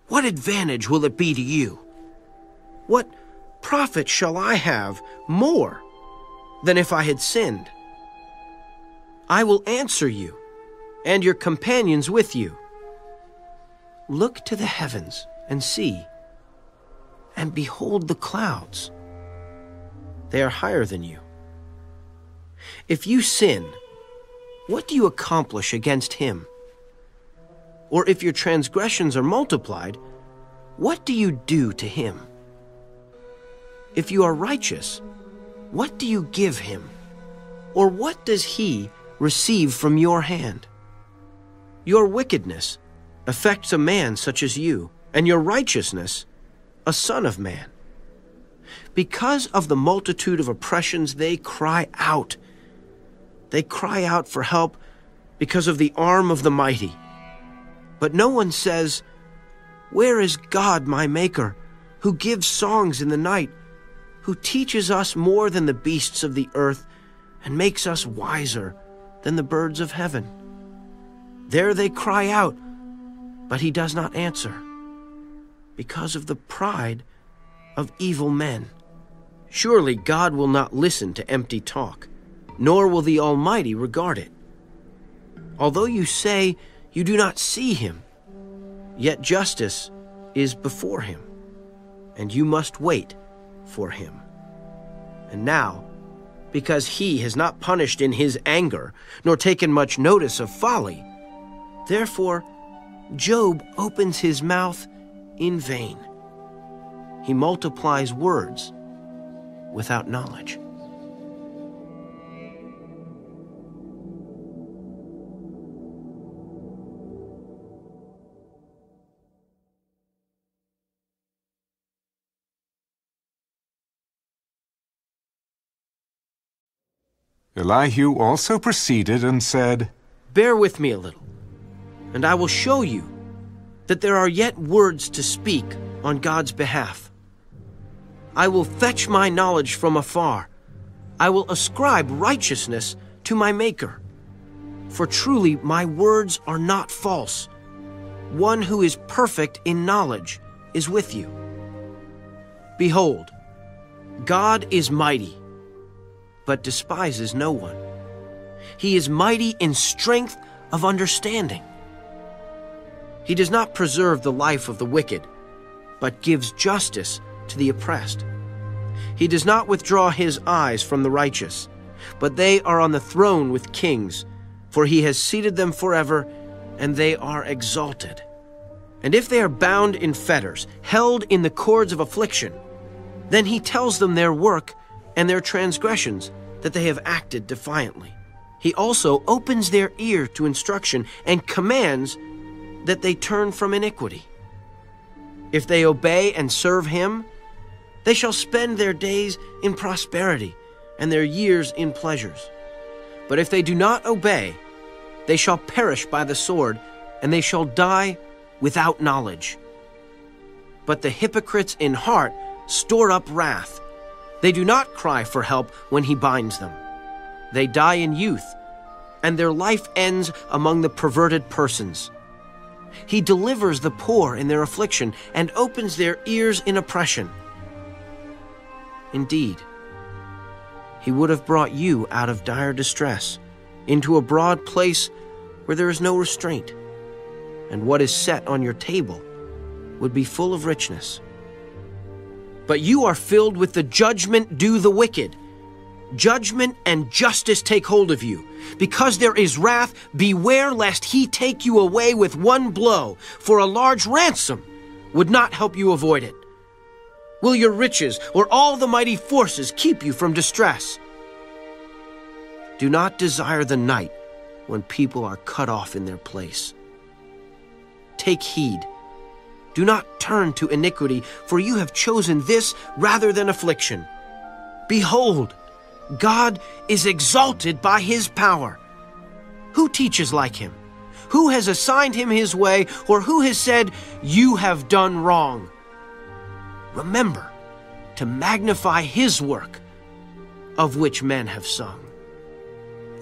what advantage will it be to you? What profit shall I have more than if I had sinned? I will answer you, and your companions with you. Look to the heavens and see, and behold the clouds. They are higher than you. If you sin, what do you accomplish against him? Or if your transgressions are multiplied, what do you do to him? If you are righteous, what do you give him? Or what does he receive from your hand? Your wickedness affects a man such as you, and your righteousness a son of man. Because of the multitude of oppressions, they cry out. They cry out for help because of the arm of the mighty. But no one says, where is God, my Maker, who gives songs in the night, who teaches us more than the beasts of the earth and makes us wiser than the birds of heaven. There they cry out, but he does not answer, because of the pride of evil men. Surely God will not listen to empty talk, nor will the Almighty regard it. Although you say you do not see him, yet justice is before him, and you must wait for him. And now, because he has not punished in his anger, nor taken much notice of folly, therefore Job opens his mouth in vain. He multiplies words without knowledge. Elihu also proceeded and said, Bear with me a little, and I will show you that there are yet words to speak on God's behalf. I will fetch my knowledge from afar. I will ascribe righteousness to my Maker. For truly my words are not false. One who is perfect in knowledge is with you. Behold, God is mighty, but despises no one. He is mighty in strength of understanding. He does not preserve the life of the wicked, but gives justice to the oppressed. He does not withdraw his eyes from the righteous, but they are on the throne with kings, for he has seated them forever, and they are exalted. And if they are bound in fetters, held in the cords of affliction, then he tells them their work and their transgressions, that they have acted defiantly. He also opens their ear to instruction and commands that they turn from iniquity. If they obey and serve him, they shall spend their days in prosperity and their years in pleasures. But if they do not obey, they shall perish by the sword, and they shall die without knowledge. But the hypocrites in heart store up wrath. They do not cry for help when he binds them. They die in youth, and their life ends among the perverted persons. He delivers the poor in their affliction and opens their ears in oppression. Indeed, he would have brought you out of dire distress into a broad place where there is no restraint, and what is set on your table would be full of richness. But you are filled with the judgment due the wicked. Judgment and justice take hold of you. Because there is wrath, beware lest he take you away with one blow, for a large ransom would not help you avoid it. Will your riches or all the mighty forces keep you from distress? Do not desire the night when people are cut off in their place. Take heed. Do not turn to iniquity, for you have chosen this rather than affliction. Behold, God is exalted by his power. Who teaches like him? Who has assigned him his way, or who has said, you have done wrong? Remember to magnify his work, of which men have sung.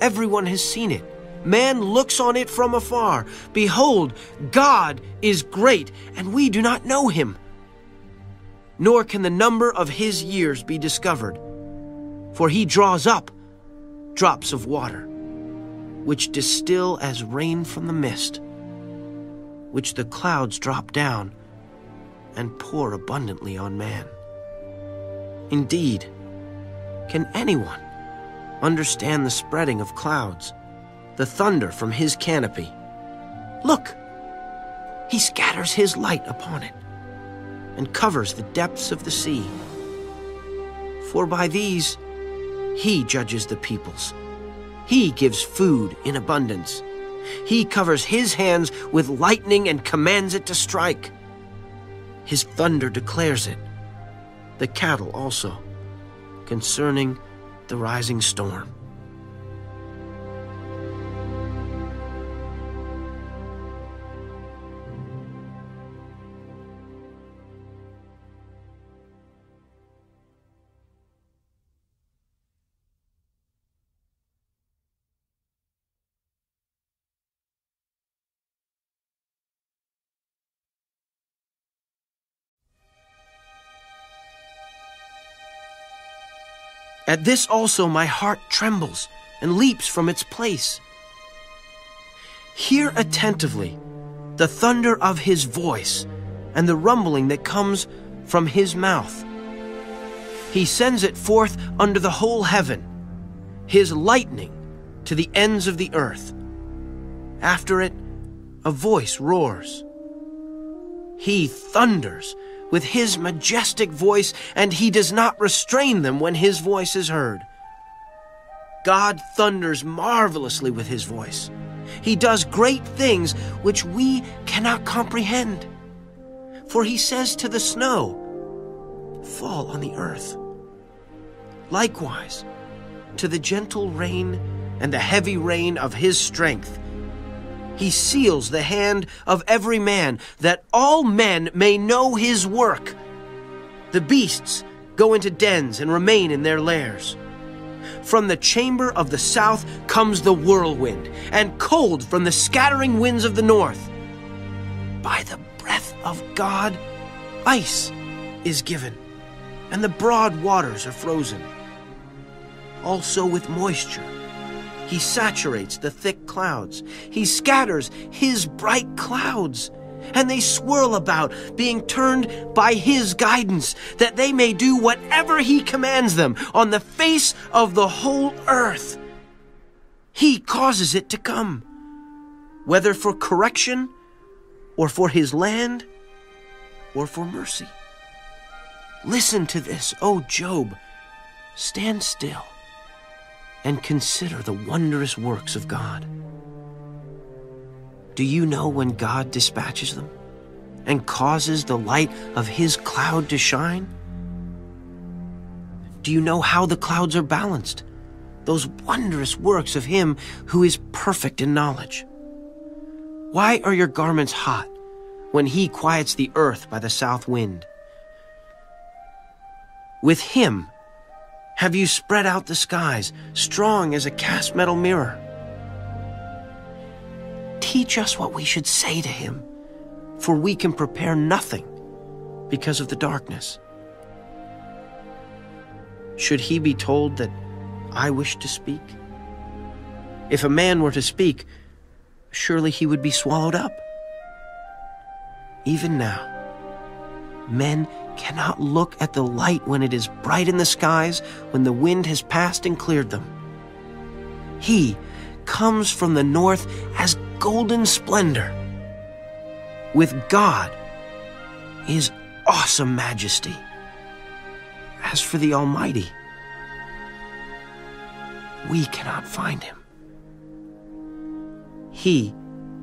Everyone has seen it. Man looks on it from afar. Behold, God is great, and we do not know him. Nor can the number of his years be discovered. For he draws up drops of water, which distill as rain from the mist, which the clouds drop down and pour abundantly on man. Indeed, can anyone understand the spreading of clouds, the thunder from his canopy? Look, he scatters his light upon it and covers the depths of the sea. For by these he judges the peoples. He gives food in abundance. He covers his hands with lightning and commands it to strike. His thunder declares it, the cattle also, concerning the rising storm. At this also my heart trembles and leaps from its place. Hear attentively the thunder of his voice and the rumbling that comes from his mouth. He sends it forth under the whole heaven, his lightning to the ends of the earth. After it, a voice roars. He thunders with his majestic voice, and he does not restrain them when his voice is heard. God thunders marvelously with his voice. He does great things which we cannot comprehend. For he says to the snow, "Fall on the earth." Likewise, to the gentle rain and the heavy rain of his strength, he seals the hand of every man, that all men may know his work. The beasts go into dens and remain in their lairs. From the chamber of the south comes the whirlwind, and cold from the scattering winds of the north. By the breath of God, ice is given, and the broad waters are frozen. Also with moisture, he saturates the thick clouds. He scatters his bright clouds, and they swirl about, being turned by his guidance, that they may do whatever he commands them on the face of the whole earth. He causes it to come, whether for correction, or for his land, or for mercy. Listen to this, O Job. Stand still and consider the wondrous works of God. Do you know when God dispatches them and causes the light of his cloud to shine? Do you know how the clouds are balanced? Those wondrous works of him who is perfect in knowledge. Why are your garments hot when he quiets the earth by the south wind? With him have you spread out the skies, strong as a cast metal mirror? Teach us what we should say to him, for we can prepare nothing because of the darkness. Should he be told that I wish to speak? If a man were to speak, surely he would be swallowed up. Even now, men cannot look at the light when it is bright in the skies, when the wind has passed and cleared them. He comes from the north as golden splendor. With God is awesome majesty. As for the Almighty, we cannot find him. He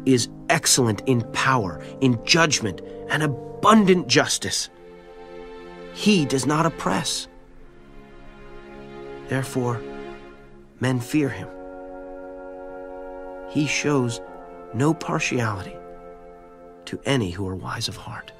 is excellent in power, in judgment, and abundant justice. He does not oppress. Therefore, men fear him. He shows no partiality to any who are wise of heart.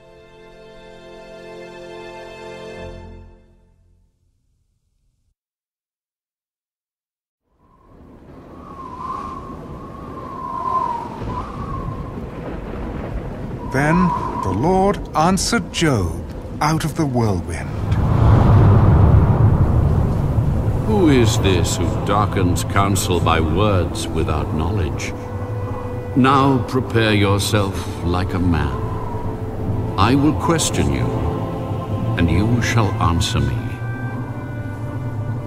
Then the Lord answered Job out of the whirlwind. Who is this who darkens counsel by words without knowledge? Now prepare yourself like a man. I will question you, and you shall answer me.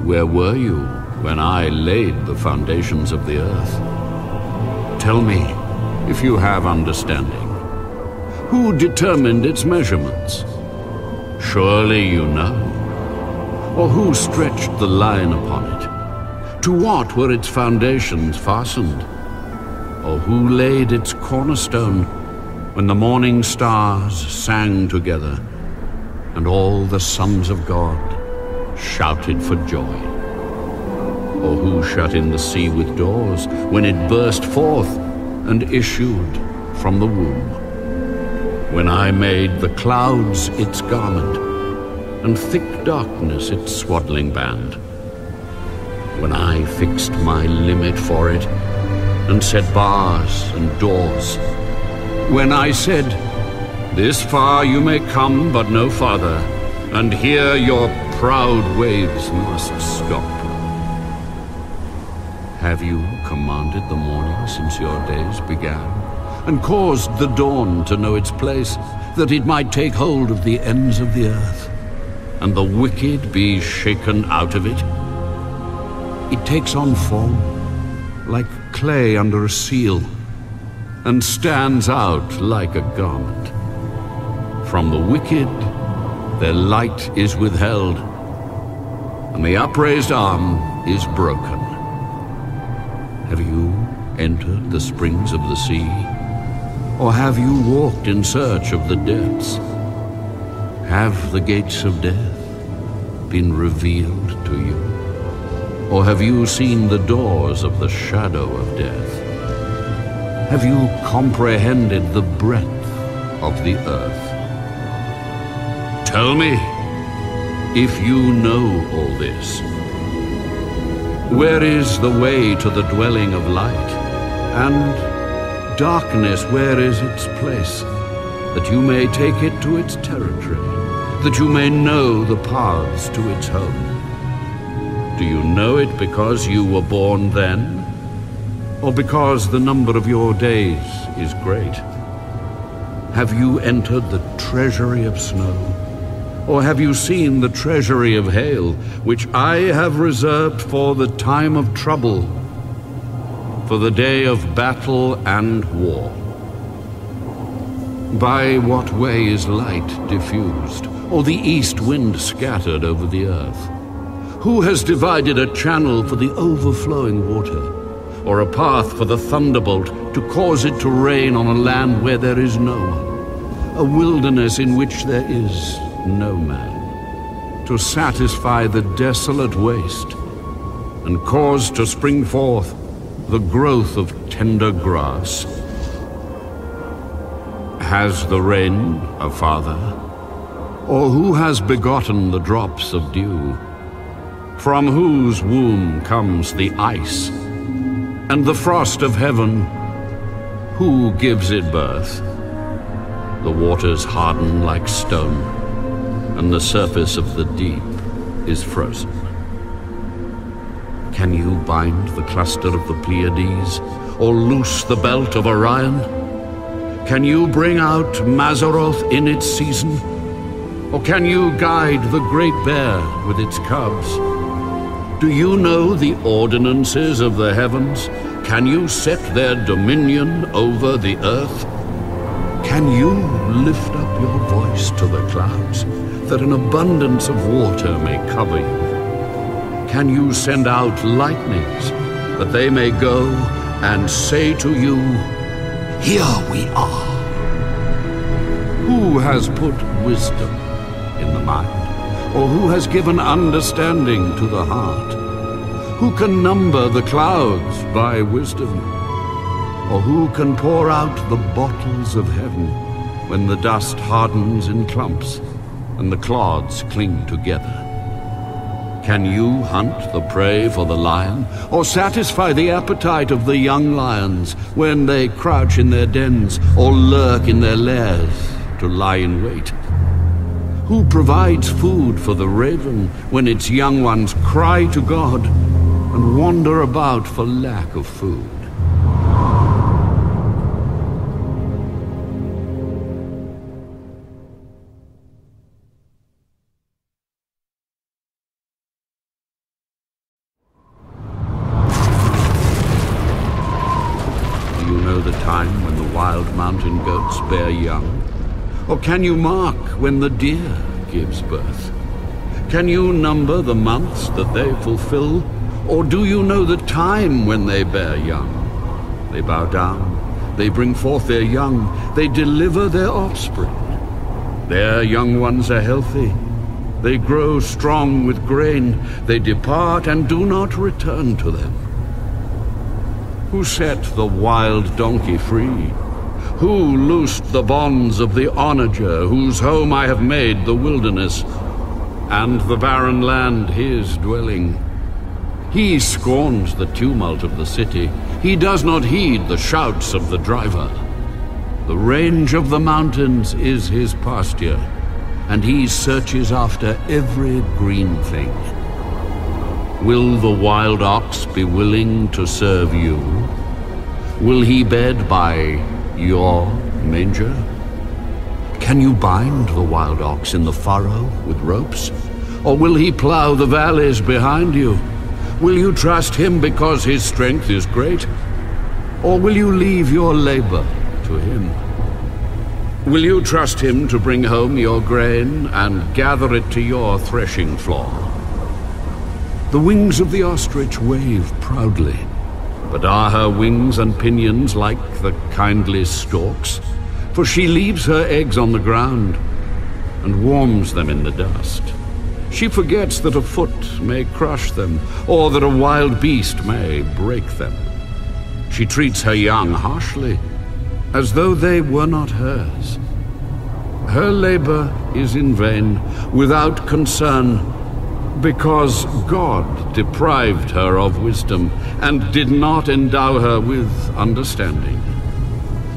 Where were you when I laid the foundations of the earth? Tell me, if you have understanding. Who determined its measurements? Surely you know. Or who stretched the line upon it? To what were its foundations fastened? Or who laid its cornerstone when the morning stars sang together and all the sons of God shouted for joy? Or who shut in the sea with doors when it burst forth and issued from the womb? When I made the clouds its garment, and thick darkness its swaddling band. When I fixed my limit for it, and set bars and doors. When I said, this far you may come, but no farther, and here your proud waves must stop. Have you commanded the morning since your days began, and caused the dawn to know its place, that it might take hold of the ends of the earth, and the wicked be shaken out of it? It takes on form, like clay under a seal, and stands out like a garment. From the wicked their light is withheld, and the upraised arm is broken. Have you entered the springs of the sea, or have you walked in search of the depths? Have the gates of death been revealed to you, or have you seen the doors of the shadow of death? Have you comprehended the breadth of the earth? Tell me, if you know all this. Where is the way to the dwelling of light? And darkness, where is its place? That you may take it to its territory, that you may know the paths to its home. Do you know it because you were born then, or because the number of your days is great? Have you entered the treasury of snow, or have you seen the treasury of hail, which I have reserved for the time of trouble, for the day of battle and war? By what way is light diffused, or the east wind scattered over the earth? Who has divided a channel for the overflowing water, or a path for the thunderbolt to cause it to rain on a land where there is no one, a wilderness in which there is no man, to satisfy the desolate waste, and cause to spring forth the growth of tender grass? Has the rain a father, or who has begotten the drops of dew? From whose womb comes the ice, and the frost of heaven? Who gives it birth? The waters harden like stone, and the surface of the deep is frozen. Can you bind the cluster of the Pleiades, or loose the belt of Orion? Can you bring out Mazzaroth in its season, or can you guide the great bear with its cubs? Do you know the ordinances of the heavens? Can you set their dominion over the earth? Can you lift up your voice to the clouds, that an abundance of water may cover you? Can you send out lightnings, that they may go and say to you, "Here we are"? Who has put wisdom in the mind, or who has given understanding to the heart? Who can number the clouds by wisdom, or who can pour out the bottles of heaven when the dust hardens in clumps and the clods cling together? Can you hunt the prey for the lion, or satisfy the appetite of the young lions when they crouch in their dens or lurk in their lairs to lie in wait? Who provides food for the raven when its young ones cry to God and wander about for lack of food? Time when the wild mountain goats bear young? Or can you mark when the deer gives birth? Can you number the months that they fulfill? Or do you know the time when they bear young? They bow down, they bring forth their young, they deliver their offspring. Their young ones are healthy, they grow strong with grain, they depart and do not return to them. Who set the wild donkey free? Who loosed the bonds of the onager, whose home I have made the wilderness, and the barren land his dwelling? He scorns the tumult of the city. He does not heed the shouts of the driver. The range of the mountains is his pasture, and he searches after every green thing. Will the wild ox be willing to serve you? Will he bed by your manger? Can you bind the wild ox in the furrow with ropes? Or will he plow the valleys behind you? Will you trust him because his strength is great? Or will you leave your labor to him? Will you trust him to bring home your grain and gather it to your threshing floor? The wings of the ostrich wave proudly, but are her wings and pinions like the kindly stork's? For she leaves her eggs on the ground and warms them in the dust. She forgets that a foot may crush them, or that a wild beast may break them. She treats her young harshly, as though they were not hers. Her labor is in vain, without concern, because God deprived her of wisdom and did not endow her with understanding.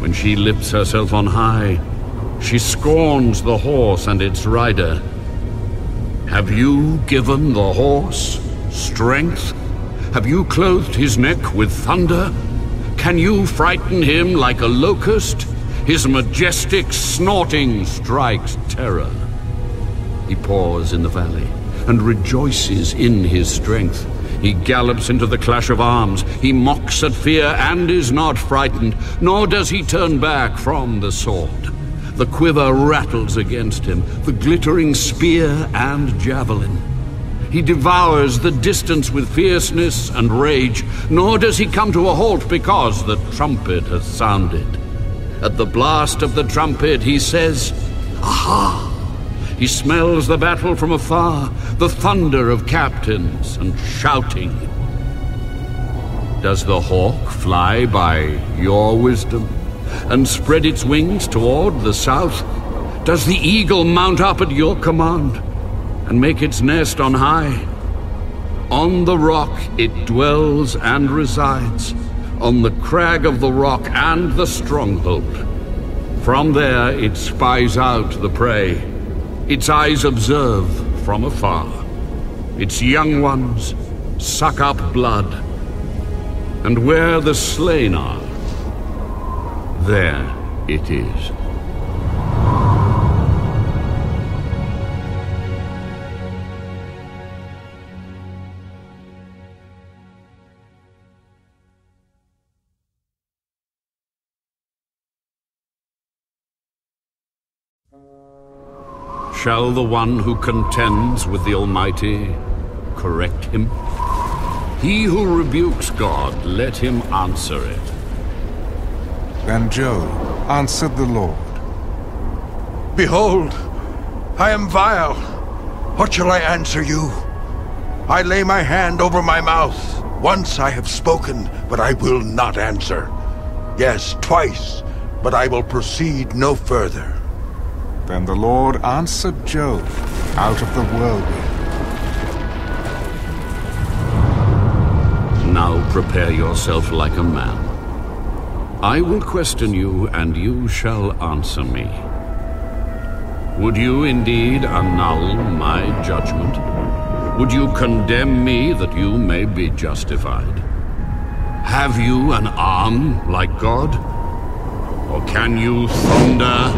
When she lifts herself on high, she scorns the horse and its rider. Have you given the horse strength? Have you clothed his neck with thunder? Can you frighten him like a locust? His majestic snorting strikes terror. He paws in the valley and rejoices in his strength. He gallops into the clash of arms. He mocks at fear and is not frightened, nor does he turn back from the sword. The quiver rattles against him, the glittering spear and javelin. He devours the distance with fierceness and rage, nor does he come to a halt because the trumpet has sounded. At the blast of the trumpet he says, "Aha!" He smells the battle from afar, the thunder of captains and shouting. Does the hawk fly by your wisdom and spread its wings toward the south? Does the eagle mount up at your command and make its nest on high? On the rock it dwells and resides, on the crag of the rock and the stronghold. From there it spies out the prey. Its eyes observe from afar. Its young ones suck up blood, and where the slain are, there it is. Shall the one who contends with the Almighty correct him? He who rebukes God, let him answer it. Then Job answered the Lord. Behold, I am vile. What shall I answer you? I lay my hand over my mouth. Once I have spoken, but I will not answer. Yes, twice, but I will proceed no further. Then the Lord answered Job out of the whirlwind. Now prepare yourself like a man. I will question you, and you shall answer me. Would you indeed annul my judgment? Would you condemn me that you may be justified? Have you an arm like God? Or can you thunder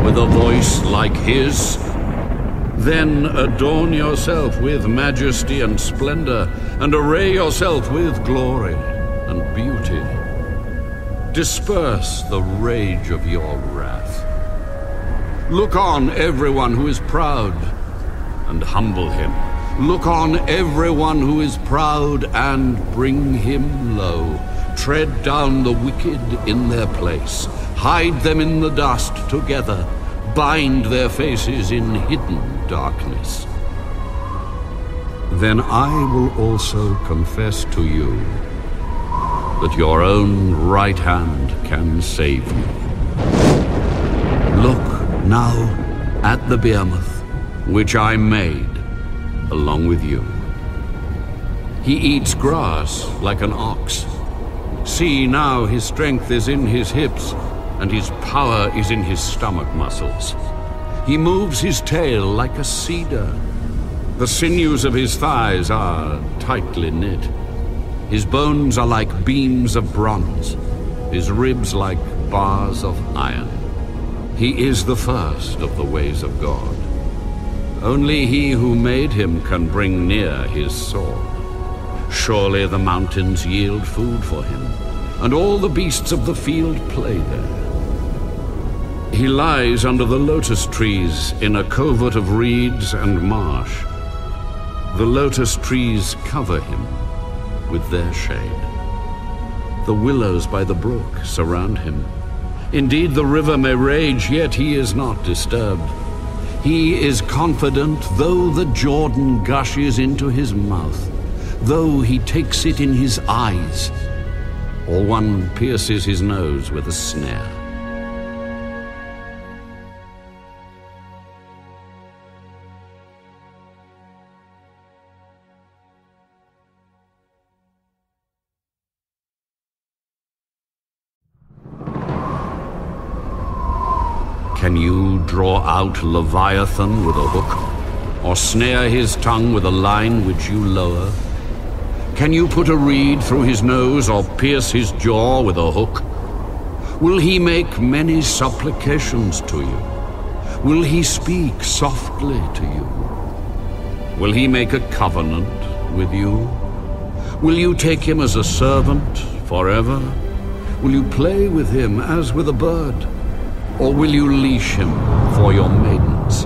with a voice like his? Then adorn yourself with majesty and splendor, and array yourself with glory and beauty. Disperse the rage of your wrath. Look on everyone who is proud, and humble him. Look on everyone who is proud, and bring him low. Tread down the wicked in their place. Hide them in the dust together. Bind their faces in hidden darkness. Then I will also confess to you that your own right hand can save you. Look now at the behemoth, which I made along with you. He eats grass like an ox. See now, his strength is in his hips, and his power is in his stomach muscles. He moves his tail like a cedar. The sinews of his thighs are tightly knit. His bones are like beams of bronze, his ribs like bars of iron. He is the first of the ways of God. Only he who made him can bring near his sword. Surely the mountains yield food for him, and all the beasts of the field play there. He lies under the lotus trees in a covert of reeds and marsh. The lotus trees cover him with their shade. The willows by the brook surround him. Indeed, the river may rage, yet he is not disturbed. He is confident though the Jordan gushes into his mouth, though he takes it in his eyes, or one pierces his nose with a snare. Can you draw out Leviathan with a hook, or snare his tongue with a line which you lower? Can you put a reed through his nose, or pierce his jaw with a hook? Will he make many supplications to you? Will he speak softly to you? Will he make a covenant with you? Will you take him as a servant forever? Will you play with him as with a bird? Or will you leash him for your maidens?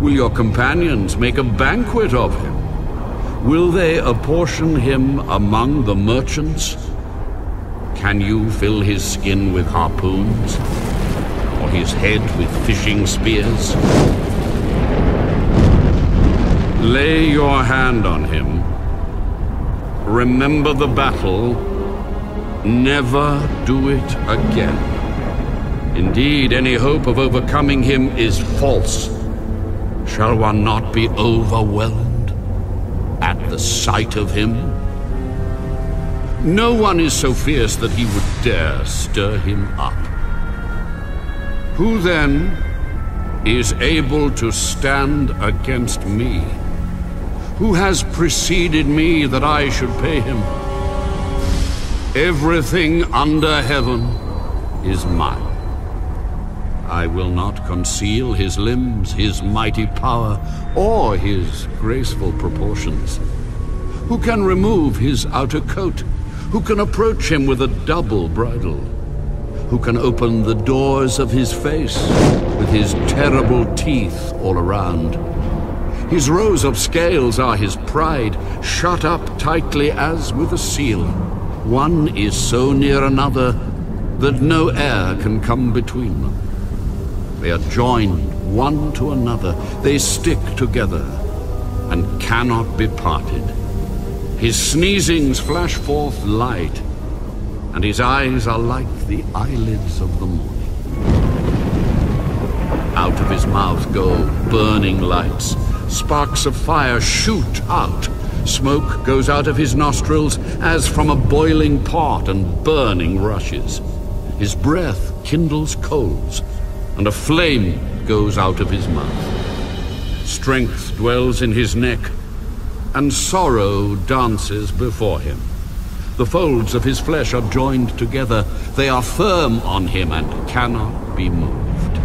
Will your companions make a banquet of him? Will they apportion him among the merchants? Can you fill his skin with harpoons, or his head with fishing spears? Lay your hand on him. Remember the battle. Never do it again. Indeed, any hope of overcoming him is false. Shall one not be overwhelmed at the sight of him? No one is so fierce that he would dare stir him up. Who then is able to stand against me? Who has preceded me that I should pay him? Everything under heaven is mine. I will not conceal his limbs, his mighty power, or his graceful proportions. Who can remove his outer coat? Who can approach him with a double bridle? Who can open the doors of his face with his terrible teeth all around? His rows of scales are his pride, shut up tightly as with a seal. One is so near another that no air can come between them. They are joined one to another. They stick together and cannot be parted. His sneezings flash forth light, and his eyes are like the eyelids of the morning. Out of his mouth go burning lights. Sparks of fire shoot out. Smoke goes out of his nostrils as from a boiling pot, and burning rushes. His breath kindles coals, and a flame goes out of his mouth. Strength dwells in his neck, and sorrow dances before him. The folds of his flesh are joined together. They are firm on him and cannot be moved.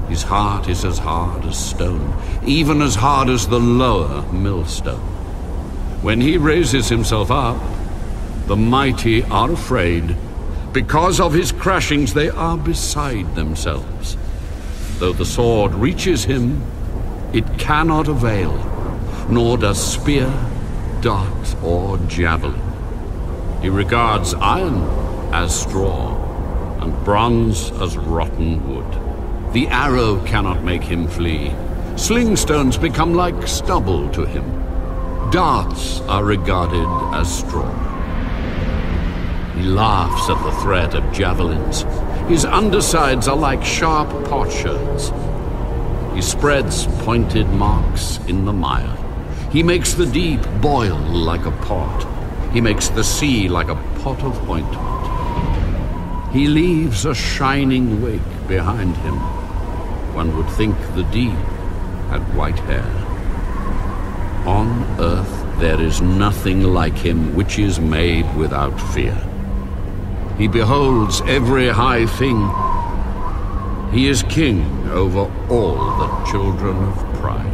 His heart is as hard as stone, even as hard as the lower millstone. When he raises himself up, the mighty are afraid. Because of his crashings, they are beside themselves. Though the sword reaches him, it cannot avail, nor does spear, dart, or javelin. He regards iron as straw, and bronze as rotten wood. The arrow cannot make him flee. Sling stones become like stubble to him. Darts are regarded as straw. He laughs at the threat of javelins. His undersides are like sharp potsherds. He spreads pointed marks in the mire. He makes the deep boil like a pot. He makes the sea like a pot of ointment. He leaves a shining wake behind him. one would think the deed had white hair. On earth there is nothing like him which is made without fear. He beholds every high thing. He is king over all the children of pride.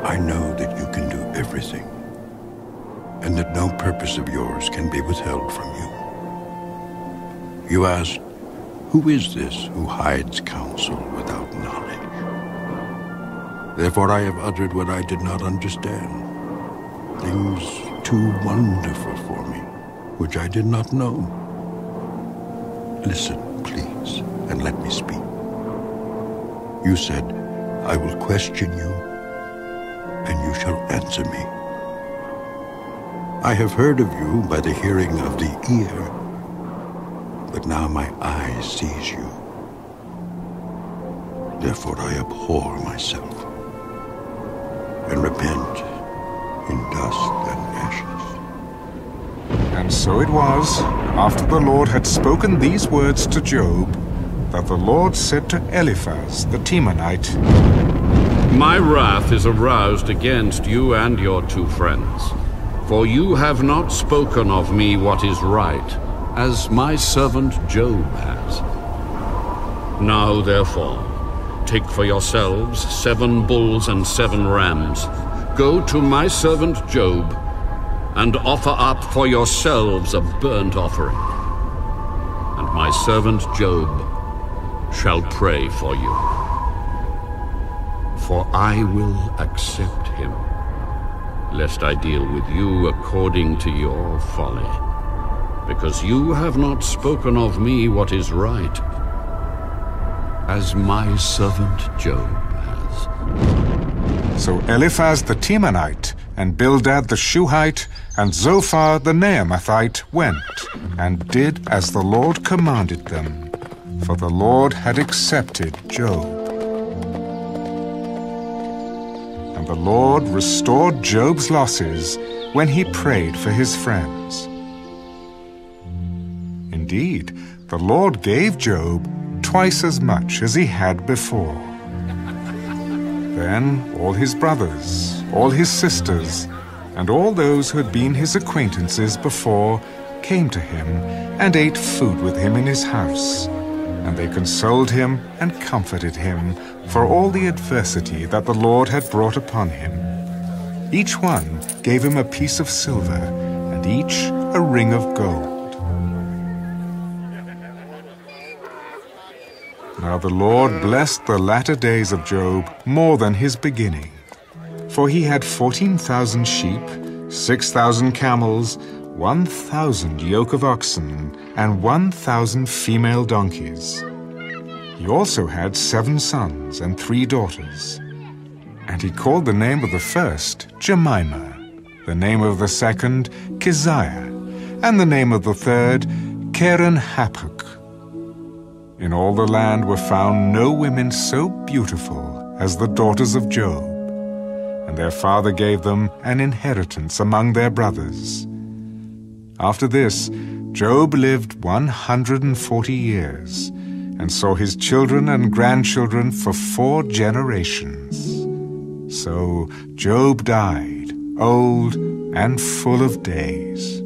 I know that you can do everything, and that no purpose of yours can be withheld from you. You asked, who is this who hides counsel without knowledge? Therefore I have uttered what I did not understand, things too wonderful for me, which I did not know. Listen, please, and let me speak. You said, I will question you, and you shall answer me. I have heard of you by the hearing of the ear, but now my eye sees you. Therefore I abhor myself, and repent in dust and ashes. And so it was, after the Lord had spoken these words to Job, that the Lord said to Eliphaz the Temanite, My wrath is aroused against you and your 2 friends, for you have not spoken of me what is right, as my servant Job has. Now therefore, take for yourselves 7 bulls and 7 rams. Go to my servant Job, and offer up for yourselves a burnt offering. And my servant Job shall pray for you. For I will accept him, lest I deal with you according to your folly, because you have not spoken of me what is right, as my servant Job has. So Eliphaz the Temanite, and Bildad the Shuhite, and Zophar the Naamathite went, and did as the Lord commanded them, for the Lord had accepted Job. And the Lord restored Job's losses when he prayed for his friends. Indeed, the Lord gave Job twice as much as he had before. Then all his brothers, all his sisters, and all those who had been his acquaintances before came to him and ate food with him in his house. And they consoled him and comforted him for all the adversity that the Lord had brought upon him. Each one gave him a piece of silver, and each a ring of gold. Now the Lord blessed the latter days of Job more than his beginning. For he had 14,000 sheep, 6,000 camels, 1,000 yoke of oxen, and 1,000 female donkeys. He also had 7 sons and 3 daughters. And he called the name of the first Jemimah, the name of the second Keziah, and the name of the third Keren-Happuch. In all the land were found no women so beautiful as the daughters of Job, and their father gave them an inheritance among their brothers. After this, Job lived 140 years, and saw his children and grandchildren for 4 generations. So Job died, old and full of days.